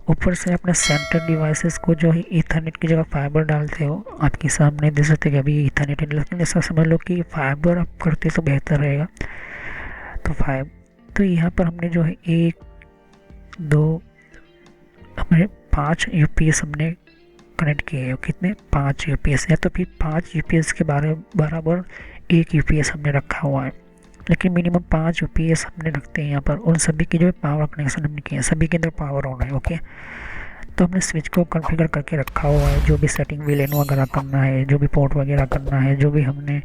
ऊपर से अपने सेंटर डिवाइसेस को जो है ईथरनेट की जगह फाइबर डालते हो। आपके सामने देख सकते कि अभी ईथरनेट है, लेकिन ऐसा समझ लो कि फाइबर आप करते तो बेहतर रहेगा। तो यहाँ पर हमने जो है 1 2 हमारे 5 यूपीएस हमने कनेक्ट किए हैं। कितने? 5 यूपीएस, या तो फिर 5 यूपीएस के बराबर 1 यूपीएस हमने रखा हुआ है, लेकिन मिनिमम 5 यूपीएस हमने रखते हैं यहाँ पर। उन सभी की जो है पावर कनेक्शन हमने किए हैं, सभी के अंदर पावर ऑन है। ओके, तो हमने स्विच को कॉन्फ़िगर करके रखा हुआ है, जो भी सेटिंग विलेन वगैरह करना है, जो भी पोर्ट वगैरह करना है, जो भी हमने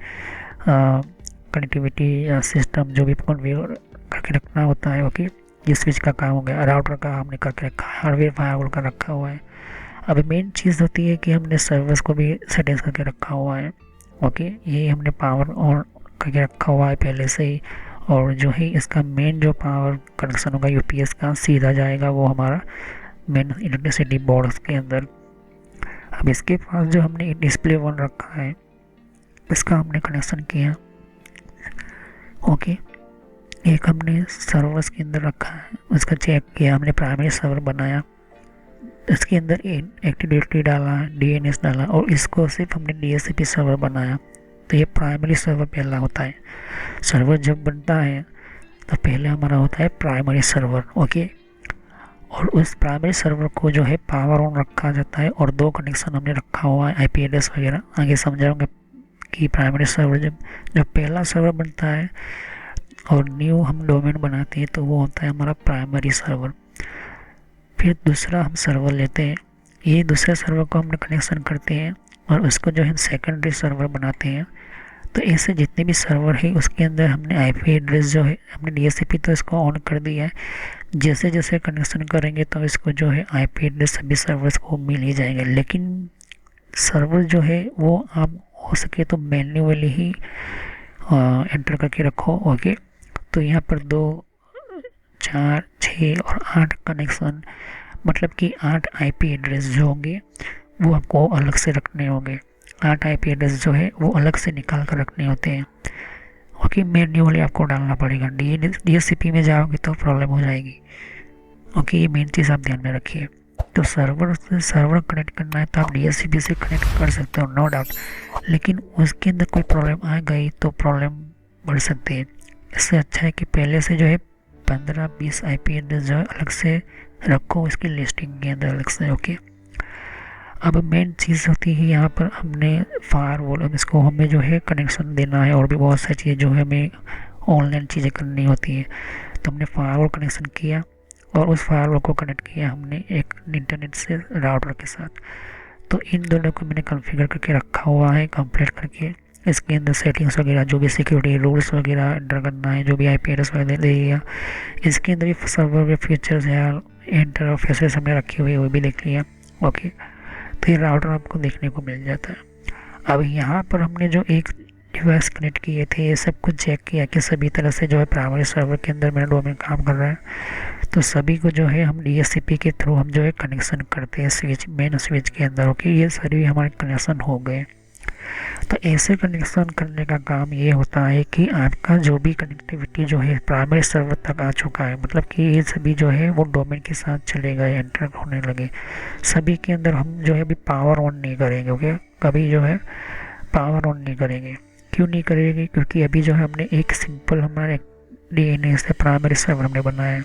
कनेक्टिविटी या सिस्टम जो भी कॉन्फ़िगर करके रखना होता है। ओके, ये स्विच का काम हो गया। राउटर का हमने करके रखा है, हार्डवेयर फायरवॉल का रखा हुआ है। अभी मेन चीज़ होती है कि हमने सर्वर्स को भी सेटिंग्स करके रखा हुआ है। ओके, ये हमने पावर ऑन करके रखा हुआ है पहले से ही। और जो है इसका मेन जो पावर कनेक्शन होगा यूपीएस का, सीधा जाएगा वो हमारा मेन इलेक्ट्रिसिटी बोर्ड के अंदर। अब इसके पास जो हमने डिस्प्ले 1 रखा है, इसका हमने कनेक्शन किया। ओके, एक हमने सर्वर्स के अंदर रखा है, उसका चेक किया, हमने प्राइमरी सर्वर बनाया, इसके अंदर एक्टिव डायरेक्टरी डाला, डीएनएस डाला, और इसको सिर्फ हमने डीएचसीपी सर्वर बनाया। तो ये प्राइमरी सर्वर पहला होता है। सर्वर जब बनता है तो पहले हमारा होता है प्राइमरी सर्वर। ओके, और उस प्राइमरी सर्वर को जो है पावर ऑन रखा जाता है, और 2 कनेक्शन हमने रखा हुआ है, आईपी एड्रेस वगैरह आगे समझाऊंगा कि प्राइमरी सर्वर जब पहला सर्वर बनता है और न्यू हम डोमेन बनाते हैं तो वो होता है हमारा प्राइमरी सर्वर। फिर दूसरा हम सर्वर लेते हैं, ये दूसरे सर्वर को हम कनेक्शन करते हैं और उसको जो है सेकेंडरी सर्वर बनाते हैं। तो ऐसे जितने भी सर्वर है उसके अंदर हमने आईपी एड्रेस जो है हमने डीएचसीपी तो इसको ऑन कर दिया है। जैसे जैसे कनेक्शन करेंगे तो इसको जो है आईपी एड्रेस सभी सर्वर्स को मिल ही जाएंगे, लेकिन सर्वर जो है वो आप हो सके तो मैन्युअली ही एंटर करके रखो। ओके, तो यहाँ पर 2 4 6 और 8 कनेक्शन, मतलब कि 8 आईपी एड्रेस जो होंगे वो आपको अलग से रखने होंगे। 8 आईपी एड्रेस जो है वो अलग से निकाल कर रखने होते हैं। ओके, मैन्युअली आपको डालना पड़ेगा, डीएचसीपी में जाओगे तो प्रॉब्लम हो जाएगी। ओके, ये मेन चीज़ आप ध्यान में रखिए। तो सर्वर से सर्वर कनेक्ट करना है तो आप डीएचसीपी से कनेक्ट कर सकते हो, नो डाउट, लेकिन उसके अंदर कोई प्रॉब्लम आ गई तो प्रॉब्लम बढ़ सकती है। इससे अच्छा है कि पहले से जो है 15-20 आईपी एड्रेस जो है अलग से रखो इसकी लिस्टिंग के अंदर अलग से। ओके, अब मेन चीज़ होती है यहाँ पर हमने फायरवॉल, अब इसको हमें जो है कनेक्शन देना है और भी बहुत सारी चीज़ें जो है हमें ऑनलाइन चीज़ें करनी होती है। तो हमने फायरवॉल कनेक्शन किया और उस फायरवॉल को कनेक्ट किया हमने एक इंटरनेट से राउटर के साथ। तो इन दोनों को मैंने कॉन्फ़िगर करके रखा हुआ है कंप्लीट करके। इसके अंदर सेटिंग्स वगैरह जो भी सिक्योरिटी रूल्स वगैरह एंटर करना है, जो भी आईपी एड्रेस वगैरह देगा, इसके अंदर भी सर्वर में फीचर्स या इंटरफेसेस हमने रखे हुए वो भी देख लिया। ओके, तो ये राउटर आपको देखने को मिल जाता है। अब यहाँ पर हमने जो एक डिवाइस कनेक्ट किए थे, ये सब कुछ चेक किया कि सभी तरह से जो है प्राइमरी सर्वर के अंदर मेरा डोमेन काम कर रहा है। तो सभी को जो है हम डीएचसीपी के थ्रू हम जो है कनेक्शन करते हैं स्विच, मेन स्विच के अंदर। ओके, ये सभी हमारे कनेक्शन हो गए। तो ऐसे कनेक्शन करने का काम ये होता है कि आपका जो भी कनेक्टिविटी जो है प्राइमरी सर्वर तक आ चुका है, मतलब कि ये सभी जो है वो डोमेन के साथ चले गए, एंटर होने लगे। सभी के अंदर हम जो है अभी पावर ऑन नहीं करेंगे। ओके, कभी जो है पावर ऑन नहीं करेंगे। क्यों नहीं करेंगे? क्योंकि अभी जो है हमने एक सिंपल हमारे डीएनएस से प्राइमरी सर्वर हमने बनाया है।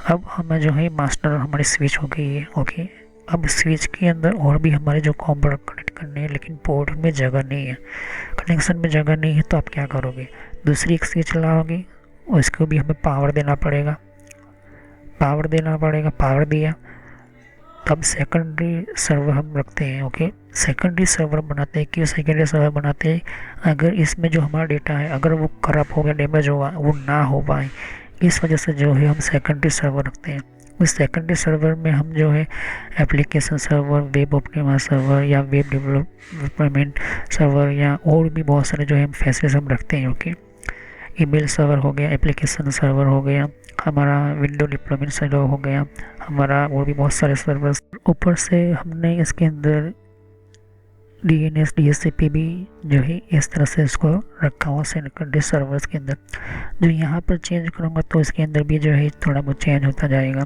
अब हमें जो है मास्टर हमारी स्विच हो गई है। ओके, अब स्विच के अंदर और भी हमारे जो कंप्यूटर कनेक्ट करने हैं, लेकिन पोर्ट में जगह नहीं है, कनेक्शन में जगह नहीं है, तो आप क्या करोगे? दूसरी एक स्विच लाओगे और इसको भी हमें पावर देना पड़ेगा, पावर दिया तब सेकेंडरी सर्वर हम रखते हैं। ओके, सेकेंडरी सर्वर बनाते हैं। क्यों सेकेंडरी सर्वर बनाते हैं? अगर इसमें जो हमारा डेटा है अगर वो खराब हो गया, डैमेज होगा, वो ना हो पाए, इस वजह से जो है हम सेकेंडरी सर्वर रखते हैं। उस सेकेंडरी सर्वर में हम जो है application server, web optima server या वेब डेवलपमेंट सर्वर या और भी बहुत सारे जो है हम फैसिलिटीज हम रखते हैं। ओके, ईमेल सर्वर हो गया, एप्लीकेशन सर्वर हो गया, हमारा विंडो डिप्लॉयमेंट सर्वर हो गया, हमारा और भी बहुत सारे सर्वर्स। ऊपर से हमने इसके अंदर DNS DHCP भी जो है इस तरह से इसको रखा हुआ सेकेंडरी सर्वर्स के अंदर। जो यहाँ पर चेंज करूँगा तो इसके अंदर भी जो है थोड़ा बहुत चेंज होता जाएगा।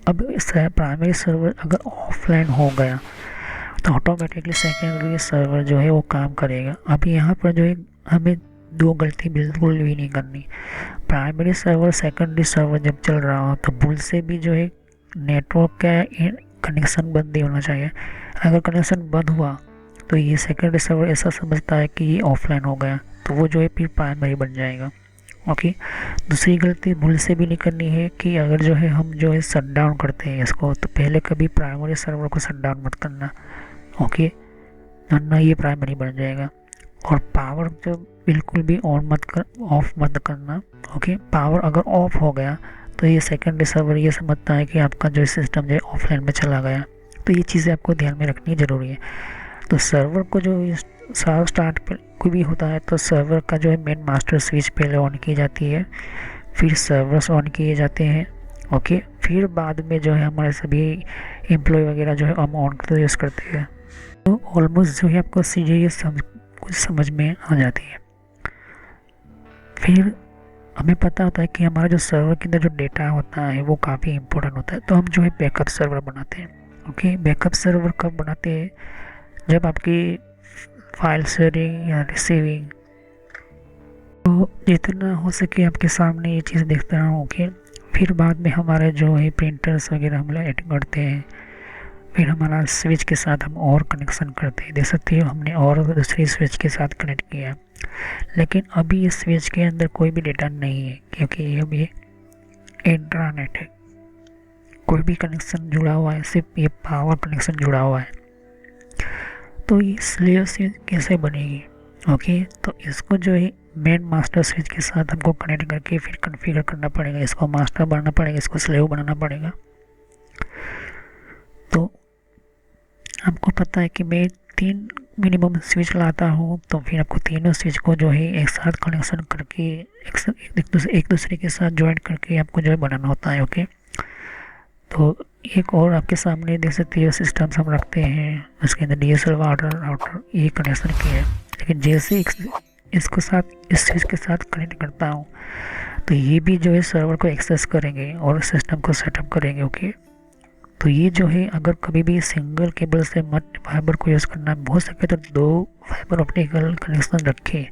अब प्राइमरी सर्वर अगर ऑफलाइन हो गया तो ऑटोमेटिकली सेकेंडरी सर्वर जो है वो काम करेगा। अब यहाँ पर जो है हमें दो गलती बिल्कुल भी नहीं करनी। प्राइमरी सर्वर सेकेंडरी सर्वर जब चल रहा हो तो भूल से भी जो है नेटवर्क का कनेक्शन बंद नहीं होना चाहिए। अगर कनेक्शन बंद हुआ तो ये सेकेंडरी सर्वर ऐसा समझता है कि ये ऑफलाइन हो गया, तो वो जो है फिर प्राइमरी बन जाएगा। ओके, दूसरी गलती भूल से भी नहीं करनी है कि अगर जो है हम जो है शट डाउन करते हैं इसको, तो पहले कभी प्राइमरी सर्वर को शट डाउन मत करना। ओके, वरना ये प्राइमरी बन जाएगा। और पावर जो बिल्कुल भी ऑन मत कर, ऑफ मत करना। ओके, पावर अगर ऑफ हो गया तो ये सेकेंडरी सर्वर ये समझता है कि आपका जो सिस्टम जो है ऑफलाइन में चला गया। तो ये चीज़ें आपको ध्यान में रखनी ज़रूरी है। तो सर्वर को जो स्टार्ट पर कोई भी होता है तो सर्वर का जो है मेन मास्टर स्विच पहले ऑन की जाती है, फिर सर्वर्स ऑन किए जाते हैं। ओके, फिर बाद में जो है हमारे सभी एम्प्लॉय वगैरह जो है हम ऑन करते यूज़ करते हैं। तो ऑलमोस्ट जो है आपको चीज़ें ये कुछ समझ में आ जाती है। फिर हमें पता होता है कि हमारा जो सर्वर के अंदर जो डेटा होता है वो काफ़ी इंपॉर्टेंट होता है, तो हम जो है बैकअप सर्वर बनाते हैं। ओके, बैकअप सर्वर कब बनाते हैं? जब आपकी फाइल शेयरिंग या रिसीविंग, तो जितना हो सके आपके सामने ये चीज़ देखते रहो। ओके, फिर बाद में हमारे जो है प्रिंटर्स वगैरह हम लोग एड करते हैं, फिर हमारा स्विच के साथ हम और कनेक्शन करते हैं। देख सकते हो हमने और दूसरी स्विच के साथ कनेक्ट किया, लेकिन अभी इस स्विच के अंदर कोई भी डेटा नहीं है क्योंकि ये इंट्रानेट है, कोई भी कनेक्शन जुड़ा हुआ है, सिर्फ ये पावर कनेक्शन जुड़ा हुआ है। तो ये स्लेव स्विच कैसे बनेगी? ओके, तो इसको जो है मेन मास्टर स्विच के साथ हमको कनेक्ट करके फिर कॉन्फ़िगर करना पड़ेगा, इसको मास्टर बनाना पड़ेगा, इसको स्लेव बनाना पड़ेगा। तो आपको पता है कि मैं 3 मिनिमम स्विच लाता हूँ, तो फिर आपको तीनों स्विच को जो है एक साथ कनेक्शन करके एक दूसरे के साथ ज्वाइन करके आपको जो है बनाना होता है। ओके, तो एक और आपके सामने देख सकते हो सिस्टम्स हम रखते हैं, उसके अंदर DSL राउटर ये कनेक्शन किया है। लेकिन जैसे इसको साथ इस स्विच के साथ कनेक्ट करता हूँ तो ये भी जो है सर्वर को एक्सेस करेंगे और सिस्टम को सेटअप करेंगे। ओके, तो ये जो है अगर कभी भी सिंगल केबल से मत फाइबर को यूज़ करना, हो सके तो 2 फाइबर ऑप्टिकल कनेक्शन रखें।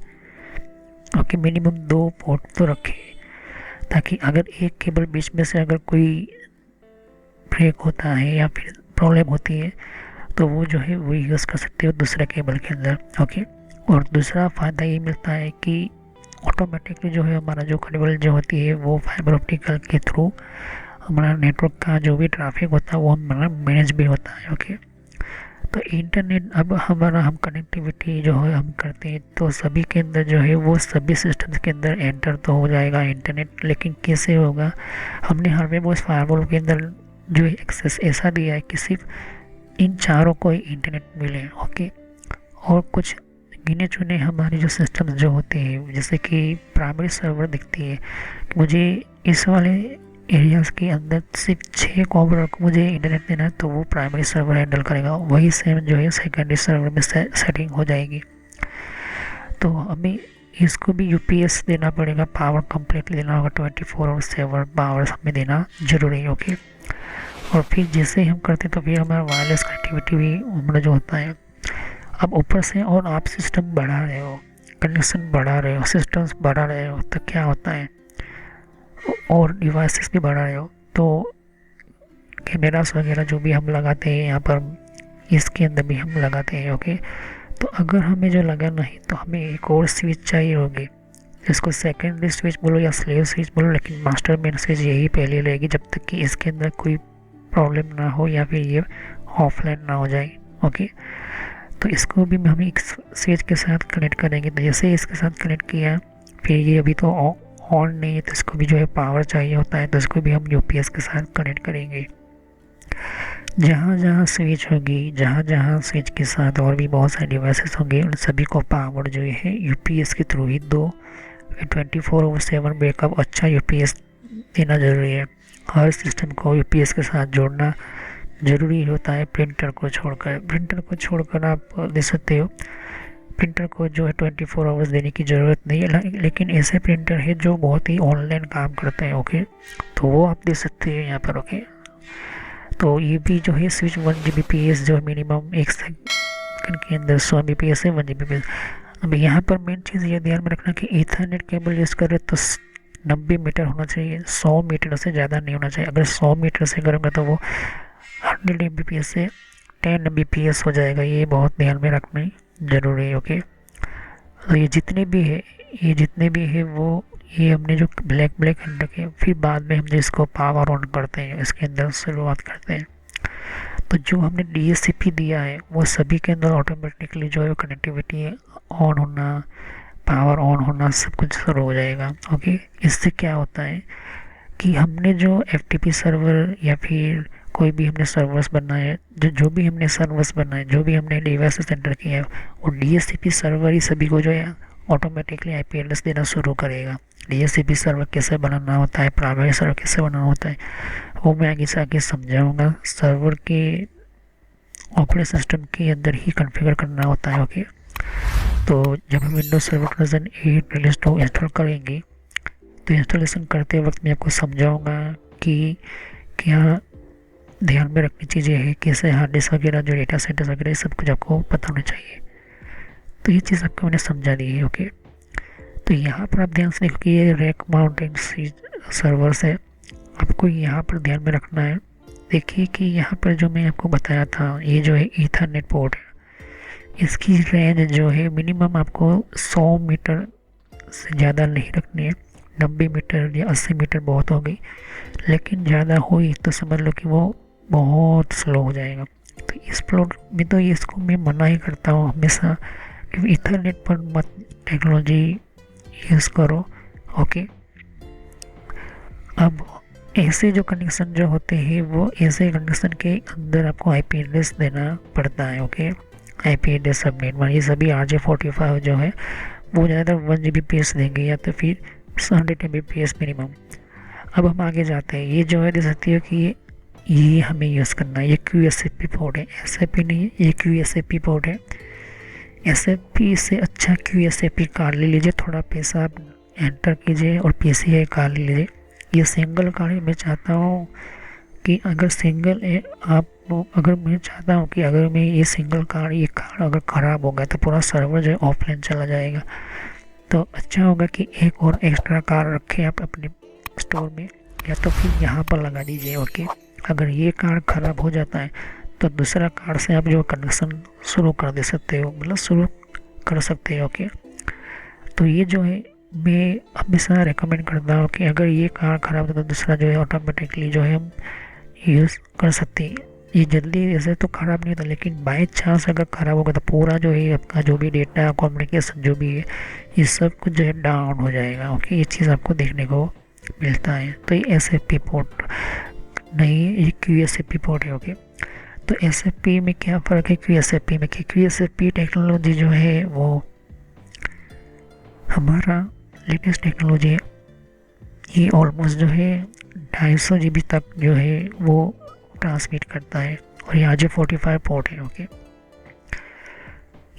ओके, मिनिमम 2 पोर्ट तो रखें, ताकि अगर एक केबल बीच में से अगर कोई ब्रेक होता है या फिर प्रॉब्लम होती है तो वो जो है वो यूज़ कर सकते हो दूसरे केबल के अंदर। ओके, और दूसरा फ़ायदा ये मिलता है कि ऑटोमेटिकली जो है हमारा जो केबल जो होती है वो फाइबर ऑप्टिकल के थ्रू हमारा नेटवर्क का जो भी ट्रैफिक होता है वो हमारा मैनेज भी होता है। ओके, तो इंटरनेट अब हम कनेक्टिविटी जो है हम करते हैं तो सभी के अंदर जो है वो सभी सिस्टम्स के अंदर एंटर तो हो जाएगा इंटरनेट, लेकिन कैसे होगा? हमने हार्डवेयर बॉक्स फायरवॉल के अंदर जो एक्सेस ऐसा दिया है कि सिर्फ इन चारों को ही इंटरनेट मिले। ओके, और कुछ गिने चुने हमारे जो सिस्टम्स जो होते हैं, जैसे कि प्राइमरी सर्वर दिखती है कि मुझे इस वाले एरियाज़ के अंदर सिर्फ 6 कॉपर को मुझे इंटरनेट देना है, तो वो प्राइमरी सर्वर हैंडल करेगा। वही सेम जो है सेकेंडरी सर्वर में सेटिंग हो जाएगी। तो हमें इसको भी UPS देना पड़ेगा, पावर कंप्लीटली देना होगा, 24/7 पावर हमें देना जरूरी है। ओके, और फिर जैसे हम करते हैं तो फिर हमारा वायरलेस कनेक्टिविटी भी हमारा जो होता है। अब ऊपर से और आप सिस्टम बढ़ा रहे हो, कनेक्शन बढ़ा रहे हो, सिस्टम्स बढ़ा रहे हो, तो क्या होता है और डिवाइसेस भी बढ़ा रहे हो, तो कैमरास वगैरह जो भी हम लगाते हैं यहाँ पर इसके अंदर भी हम लगाते हैं। ओके, तो अगर हमें जो लगाना है तो हमें एक और स्विच चाहिए होगी, जिसको सेकेंडरी स्विच बोलो या स्लेव स्विच बोलो, लेकिन मास्टर मेन स्विच यही पहले रहेगी जब तक कि इसके अंदर कोई प्रॉब्लम ना हो या फिर ये ऑफलाइन ना हो जाए। ओके, तो इसको भी हम एक स्विच के साथ कनेक्ट करेंगे। तो जैसे इसके साथ कनेक्ट किया, फिर ये अभी तो ऑन नहीं है तो इसको भी जो है पावर चाहिए होता है, तो इसको भी हम UPS के साथ कनेक्ट करेंगे। जहाँ जहाँ स्विच होगी, जहाँ जहाँ स्विच के साथ और भी बहुत सारे डिवाइसेस होंगे, उन सभी को पावर जो है UPS के थ्रू ही 2 24/7 बैकअप अच्छा यूपीएस देना ज़रूरी है। हर सिस्टम को यूपीएस के साथ जोड़ना ज़रूरी होता है, प्रिंटर को छोड़कर आप दे सकते हो। प्रिंटर को जो है 24 आवर्स देने की ज़रूरत नहीं है, लेकिन ऐसे प्रिंटर है जो बहुत ही ऑनलाइन काम करते हैं, ओके, तो वो आप दे सकते हैं यहाँ पर, ओके। तो ये भी जो है स्विच 1 Gbps जो मिनिमम 1 सेकंड के अंदर 100 Mbps है, 1 Gbps। अब यहाँ पर मेन चीज़ ये ध्यान में रखना कि ईथरनेट केबल यूज़ कर रहे तो 90 मीटर होना चाहिए, 100 मीटर से ज़्यादा नहीं होना चाहिए। अगर 100 मीटर से करूँगा तो वो 100 Mbps से 10 Mbps हो जाएगा, ये बहुत ध्यान में रखना ज़रूरी है, ओके। तो ये जितने भी है वो ये हमने जो ब्लैक अंडर के, फिर बाद में हम जो इसको पावर ऑन करते हैं, इसके अंदर शुरुआत करते हैं। तो जो हमने DHCP दिया है वो सभी के अंदर ऑटोमेटिकली जो है कनेक्टिविटी ऑन होना, पावर ऑन होना, सब कुछ शुरू हो जाएगा, ओके। इससे क्या होता है कि हमने जो FTP सर्वर या फिर कोई भी हमने सर्वर्स बनाए, जो भी हमने सर्वर्स बनाए, जो भी हमने डिवाइस सेंटर किया है, और DHCP सर्वर ही सभी को जो है ऑटोमेटिकली IP एड्रेस देना शुरू करेगा। DHCP सर्वर कैसे बनाना होता है, प्राइवेट सर्वर कैसे बनाना होता है, वो मैं आगे से आगे समझाऊंगा। सर्वर के ऑपरेटिंग सिस्टम के अंदर ही कॉन्फ़िगर करना होता है, ओके। तो जब हम Windows server version 8 release two install करेंगे तो इंस्टॉलेशन करते वक्त मैं आपको समझाऊंगा कि क्या ध्यान में रखनी चीज़ें हैं, कैसे हार्ड डिस्क वगैरह, जो डेटा सेंटर्स वगैरह, सब कुछ आपको पता होना चाहिए। तो ये चीज़ आपको मैंने समझा दी है, ओके। तो यहाँ पर आप ध्यान से देखो कि ये रैक माउंटेड सर्वर्स है, आपको यहाँ पर ध्यान में रखना है। देखिए कि यहाँ पर जो मैं आपको बताया था, ये जो है ईथरनेट पोर्ट है, इसकी रेंज जो है मिनिमम आपको 100 मीटर से ज़्यादा नहीं रखनी है। 90 मीटर या 80 मीटर बहुत हो गई, लेकिन ज़्यादा हुई तो समझ लो कि वो बहुत स्लो हो जाएगा। तो इस प्लॉट में तो इसको मैं मना ही करता हूँ हमेशा कि ईथरनेट पर मत टेक्नोलॉजी यूज़ करो, ओके। अब ऐसे जो कनेक्शन जो होते हैं वो ऐसे कनेक्शन के अंदर आपको IP एड्रेस देना पड़ता है, ओके। IP एड्रेस सबनेट मान ये सभी RJ45 जो है वो ज़्यादातर 1 Gbps देंगे या तो फिर 100 Mbps मिनिमम। अब हम आगे जाते हैं, ये जो है देख सकती हो कि ये हमें यूज़ करना है, ये QSFP पोर्ट है, SFP नहीं है, ये QSFP पोर्ट है। SFP से अच्छा QSFP कार्ड ले लीजिए, थोड़ा पैसा आप एंटर कीजिए और PCI कार्ड ले लीजिए। ये सिंगल कार्ड मैं चाहता हूँ कि अगर मैं चाहता हूँ कि अगर मैं ये सिंगल कार्ड, ये कार्ड अगर ख़राब हो गया तो पूरा सर्वर जो है ऑफलाइन चला जाएगा। तो अच्छा होगा कि एक और एक्स्ट्रा कार्ड रखें आप अपने स्टोर में, या तो फिर यहाँ पर लगा दीजिए, ओके। अगर ये कार्ड ख़राब हो जाता है तो दूसरा कार्ड से आप जो कनेक्शन शुरू कर दे सकते हो, मतलब शुरू कर सकते हो, ओके। तो ये जो है मैं हमेशा रेकमेंड करता हूँ कि अगर ये कार्ड ख़राब होता तो दूसरा जो है ऑटोमेटिकली जो है हम यूज़ कर सकते हैं। ये जल्दी ऐसे तो ख़राब नहीं होता, लेकिन बाई चांस अगर ख़राब होगा तो पूरा जो है आपका जो भी डेटा कम्युनिकेशन जो भी है ये सब कुछ जो है डाउन हो जाएगा, ओके। ये चीज़ आपको देखने को मिलता है। तो ये SFP पोर्ट नहीं, ये QSFP पोर्ट है, ओके। तो SFP में क्या फ़र्क है QSFP में, कि QSFP टेक्नोलॉजी जो है वो हमारा लेटेस्ट टेक्नोलॉजी है। ये ऑलमोस्ट जो है 250 GB तक जो है वो ट्रांसमिट करता है, और ये RJ45 पोर्ट है, ओके।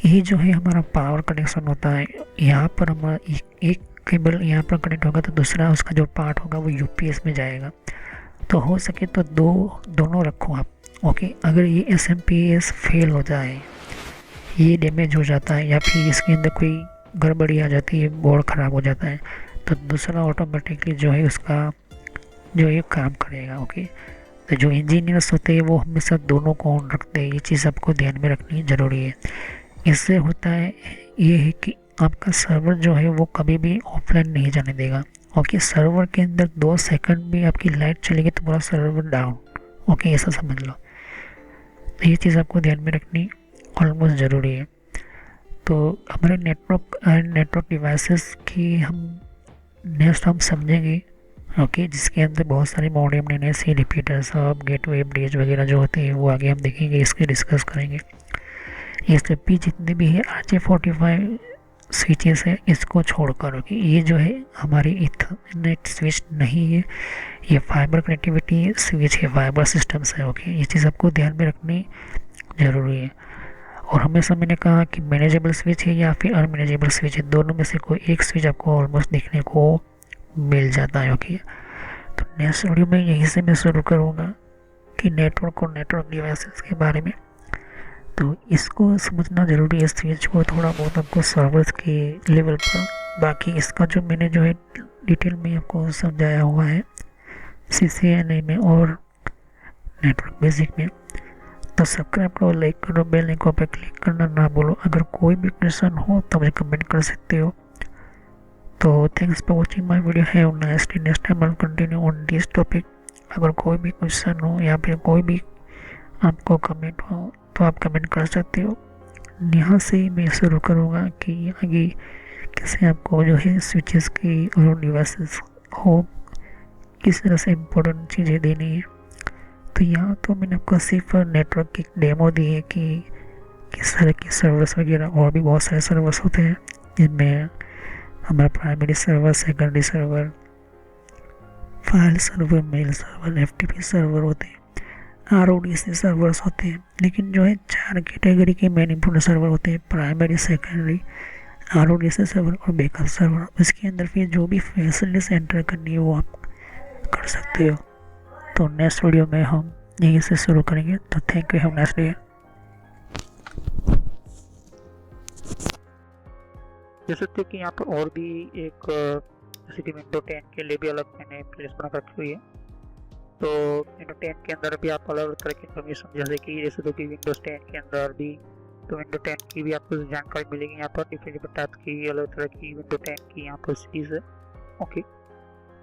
ये जो है हमारा पावर कनेक्शन होता है, यहाँ पर हमारा एक केबल यहाँ पर कनेक्ट होगा तो दूसरा उसका जो पार्ट होगा वो UPS में जाएगा। तो हो सके तो दोनों रखो आप, ओके। अगर ये SMPS फेल हो जाए, ये डैमेज हो जाता है या फिर इसके अंदर कोई गड़बड़ी आ जाती है, बोर्ड ख़राब हो जाता है, तो दूसरा ऑटोमेटिकली जो है उसका जो है काम करेगा, ओके। तो जो इंजीनियर्स होते हैं वो हमेशा दोनों को ऑन रखते हैं, ये चीज़ आपको ध्यान में रखनी ज़रूरी है। इससे होता है ये है कि आपका सर्वर जो है वो कभी भी ऑफलाइन नहीं जाने देगा, ओके। सर्वर के अंदर 2 सेकंड भी आपकी लाइट चलेगी तो पूरा सर्वर डाउन, ओके, ऐसा समझ लो। तो ये चीज़ आपको ध्यान में रखनी ऑलमोस्ट ज़रूरी है। तो हमारे नेटवर्क डिवाइसेस की नेक्स्ट हम समझेंगे, ओके, जिसके अंदर बहुत सारे मॉडेम, NIC रिपीटर, सब गेटवे ब्रिज वगैरह जो होते हैं वो आगे हम देखेंगे, इसके डिस्कस करेंगे। ये SFP जितने भी है RJ45 स्विचेस है इसको छोड़कर, ओके। ये जो है हमारी इथरनेट स्विच नहीं है, ये फाइबर कनेक्टिविटी स्विच है, फाइबर सिस्टम्स है, ओके। ये चीज़ आपको ध्यान में रखनी ज़रूरी है। और हमेशा मैंने कहा कि मैनेजेबल स्विच है या फिर अनमैनेजेबल स्विच है, दोनों में से कोई एक स्विच आपको ऑलमोस्ट देखने को मिल जाता है, ओके। तो नेक्स्ट वीडियो में यहीं से मैं शुरू करूँगा कि नेटवर्क और नेटवर्क डिवाइसेस के बारे में। तो इसको समझना ज़रूरी है, स्विच को थोड़ा बहुत आपको सर्वर्स के लेवल पर। बाकी इसका जो मैंने जो है डिटेल में आपको समझाया हुआ है CCNA में और नेटवर्क बेसिक में। तो सब्सक्राइब करो, लाइक करो, बेल आइकन पर क्लिक करना ना भूलो। अगर कोई भी क्वेश्चन हो तो मुझे कमेंट कर सकते हो। तो thanks for watching my video. Have nice day. Next time I will continue on this topic. अगर कोई भी क्वेश्चन हो या फिर कोई भी आपको कमेंट हो तो आप कमेंट कर सकते हो। यहाँ से मैं शुरू करूँगा कि आगे कैसे आपको जो है स्विचेस की और डिवाइसेस हो किस तरह से इम्पोर्टेंट चीज़ें देनी है। तो यहाँ तो मैंने आपको सिर्फ नेटवर्क की डेमो दी है कि किस तरह के सर्वर्स वगैरह, और भी बहुत सारे सर्वर्स होते हैं जिनमें हमारा primary server, secondary server, file server, mail server, FTP server होते हैं, RODC सर्वर्स होते हैं। लेकिन जो है 4 कैटेगरी के मेन इंपोर्टेंट सर्वर होते हैं, प्राइमरी, सेकेंडरी, RODC सर्वर और बैकअप सर्वर। उसके अंदर फिर जो भी फैसिलिटीज एंटर करनी है वो आप कर सकते हो। तो नेक्स्ट वीडियो में हम यहीं से शुरू करेंगे। तो thank you, have nice day. जैसे कि यहाँ पर और भी एक जैसे कि विंडो 10 के लिए भी अलग मैंने प्लेस बना रखी हुई है। तो विंडो 10 के अंदर भी आपको अलग तरह की इन्फॉर्मेशन, जैसे कि कि विंडोज 10 के अंदर भी तो विंडो 10 की भी आपको जानकारी मिलेगी। यहाँ पर डिफरेंट टाइप की अलग तरह की विंडो 10 की यहाँ पर सीरीज है, ओके।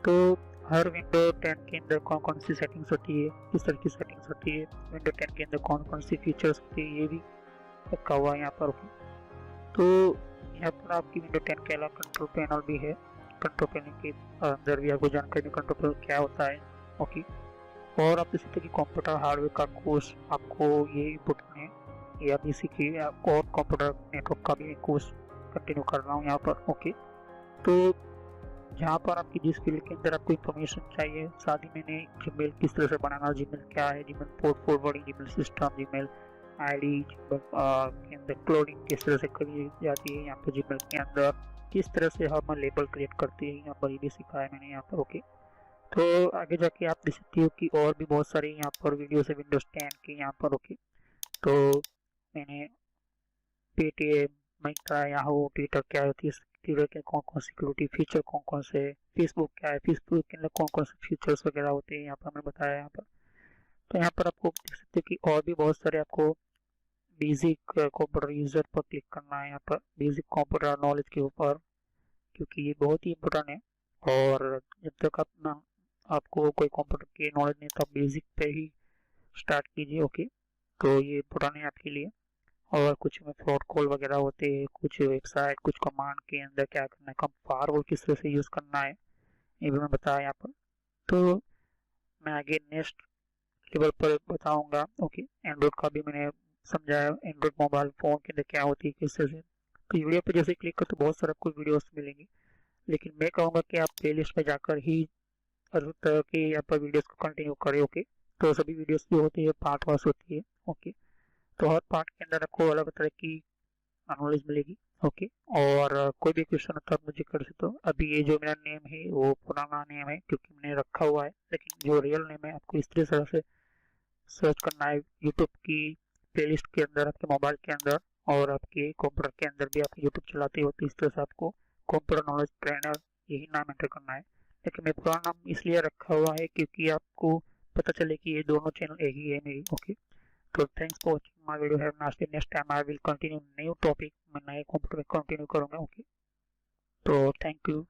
तो हर विंडो 10 के अंदर कौन कौन सी सेटिंग्स होती है, किस तरह की सेटिंग्स होती है, विंडो 10 के अंदर कौन कौन सी फीचर्स होती है, ये भी रखा हुआ है यहाँ पर, ओके। तो यहाँ पर आपकी विंडो 10 के अलावा कंट्रोल पैनल भी है। कंट्रोल पैनल के अंदर भी आपको जानकारी कंट्रोल पैनल क्या होता है, ओके। और आप इसी तरह की कंप्यूटर हार्डवेयर का कोर्स आपको ये इम्पोर्टेंट है, या भी सीखिए। और कंप्यूटर नेटवर्क का भी कोर्स कंटिन्यू कर रहा हूँ यहाँ पर, ओके। तो जहाँ पर आपकी जिस फील्ड के अंदर आपको इन्फॉर्मेशन चाहिए, साथ ही मैंने जीमेल किस तरह से बनाना, जीमेल क्या है, Gmail port forwarding, Gmail system, Gmail ID के अंदर क्लोडिंग किस तरह से करी जाती है, यहाँ पर जीमेल के अंदर किस तरह से हम लेबल क्रिएट करते हैं, यहाँ पर ये भी सिखाया मैंने यहाँ पर, ओके। तो आगे जाके आप देख सकते हो कि और भी बहुत सारे यहाँ पर वीडियोस है विंडोज 10 के यहाँ पर, ओके। तो मैंने पेटीएम, मिंत्रा, याहू, ट्विटर क्या होती है, ट्विटर के कौन कौन सिक्योरिटी फीचर कौन कौन से, फेसबुक क्या है, फेसबुक के अंदर कौन कौन से फीचर्स वगैरह होते हैं, यहाँ पर मैंने बताया यहाँ पर। तो यहाँ पर आपको देख सकते हैं कि और भी बहुत सारे आपको बेसिक कंप्यूटर यूजर पर क्लिक करना है, यहाँ पर बेसिक कंप्यूटर नॉलेज के ऊपर, क्योंकि ये बहुत ही इम्पोर्टेंट है। और जब तक अपना आपको कोई कंप्यूटर की नॉलेज नहीं, तो आप बेसिक पे ही स्टार्ट कीजिए, ओके। तो ये इम्पोर्टेंट है आपके लिए। और कुछ में फ्रॉड कॉल वगैरह होते हैं, कुछ वेबसाइट, कुछ कमांड के अंदर क्या करना है, कम फायरवॉल किस तरह से यूज़ करना है, ये भी मैं बताया यहाँ पर। तो मैं आगे नेक्स्ट लेवल पर बताऊंगा, ओके। एंड्रॉइड का भी मैंने समझाया, एंड्रॉइड मोबाइल फ़ोन के अंदर क्या होती है, किस तरह से। तो वीडियो पर जैसे क्लिक कर तो बहुत सारे आपको वीडियोस मिलेंगी, लेकिन मैं कहूँगा कि आप प्ले लिस्ट पर जाकर ही हर तरह के यहाँ पर वीडियोस को कंटिन्यू करें, ओके। तो सभी वीडियोस जो होती है पार्ट वाइज होती है, ओके। तो हर पार्ट के अंदर आपको अलग तरह की नॉलेज मिलेगी, ओके। और कोई भी क्वेश्चन होता है आप मुझे कर सकते हो। अभी ये जो मेरा नेम है वो पुराना नेम है क्योंकि मैंने रखा हुआ है, लेकिन जो रियल नेम है आपको इस तरह से सर्च करना है यूट्यूब की प्लेलिस्ट के अंदर, आपके मोबाइल के अंदर, और आपके कंप्यूटर के अंदर भी आप यूट्यूब चलाते हो, तो इस तरह से आपको कंप्यूटर नॉलेज ट्रेनर यही नाम एंटर करना है। लेकिन मैं पुराना नाम इसलिए रखा हुआ है क्योंकि आपको पता चले कि ये दोनों चैनल एक ही है मेरी, okay. So thanks for watching my video. Have a nice day. Next time I will continue new topic. मैं नए कंप्यूटर में कंटिन्यू करूँगा, ओके। तो थैंक यू।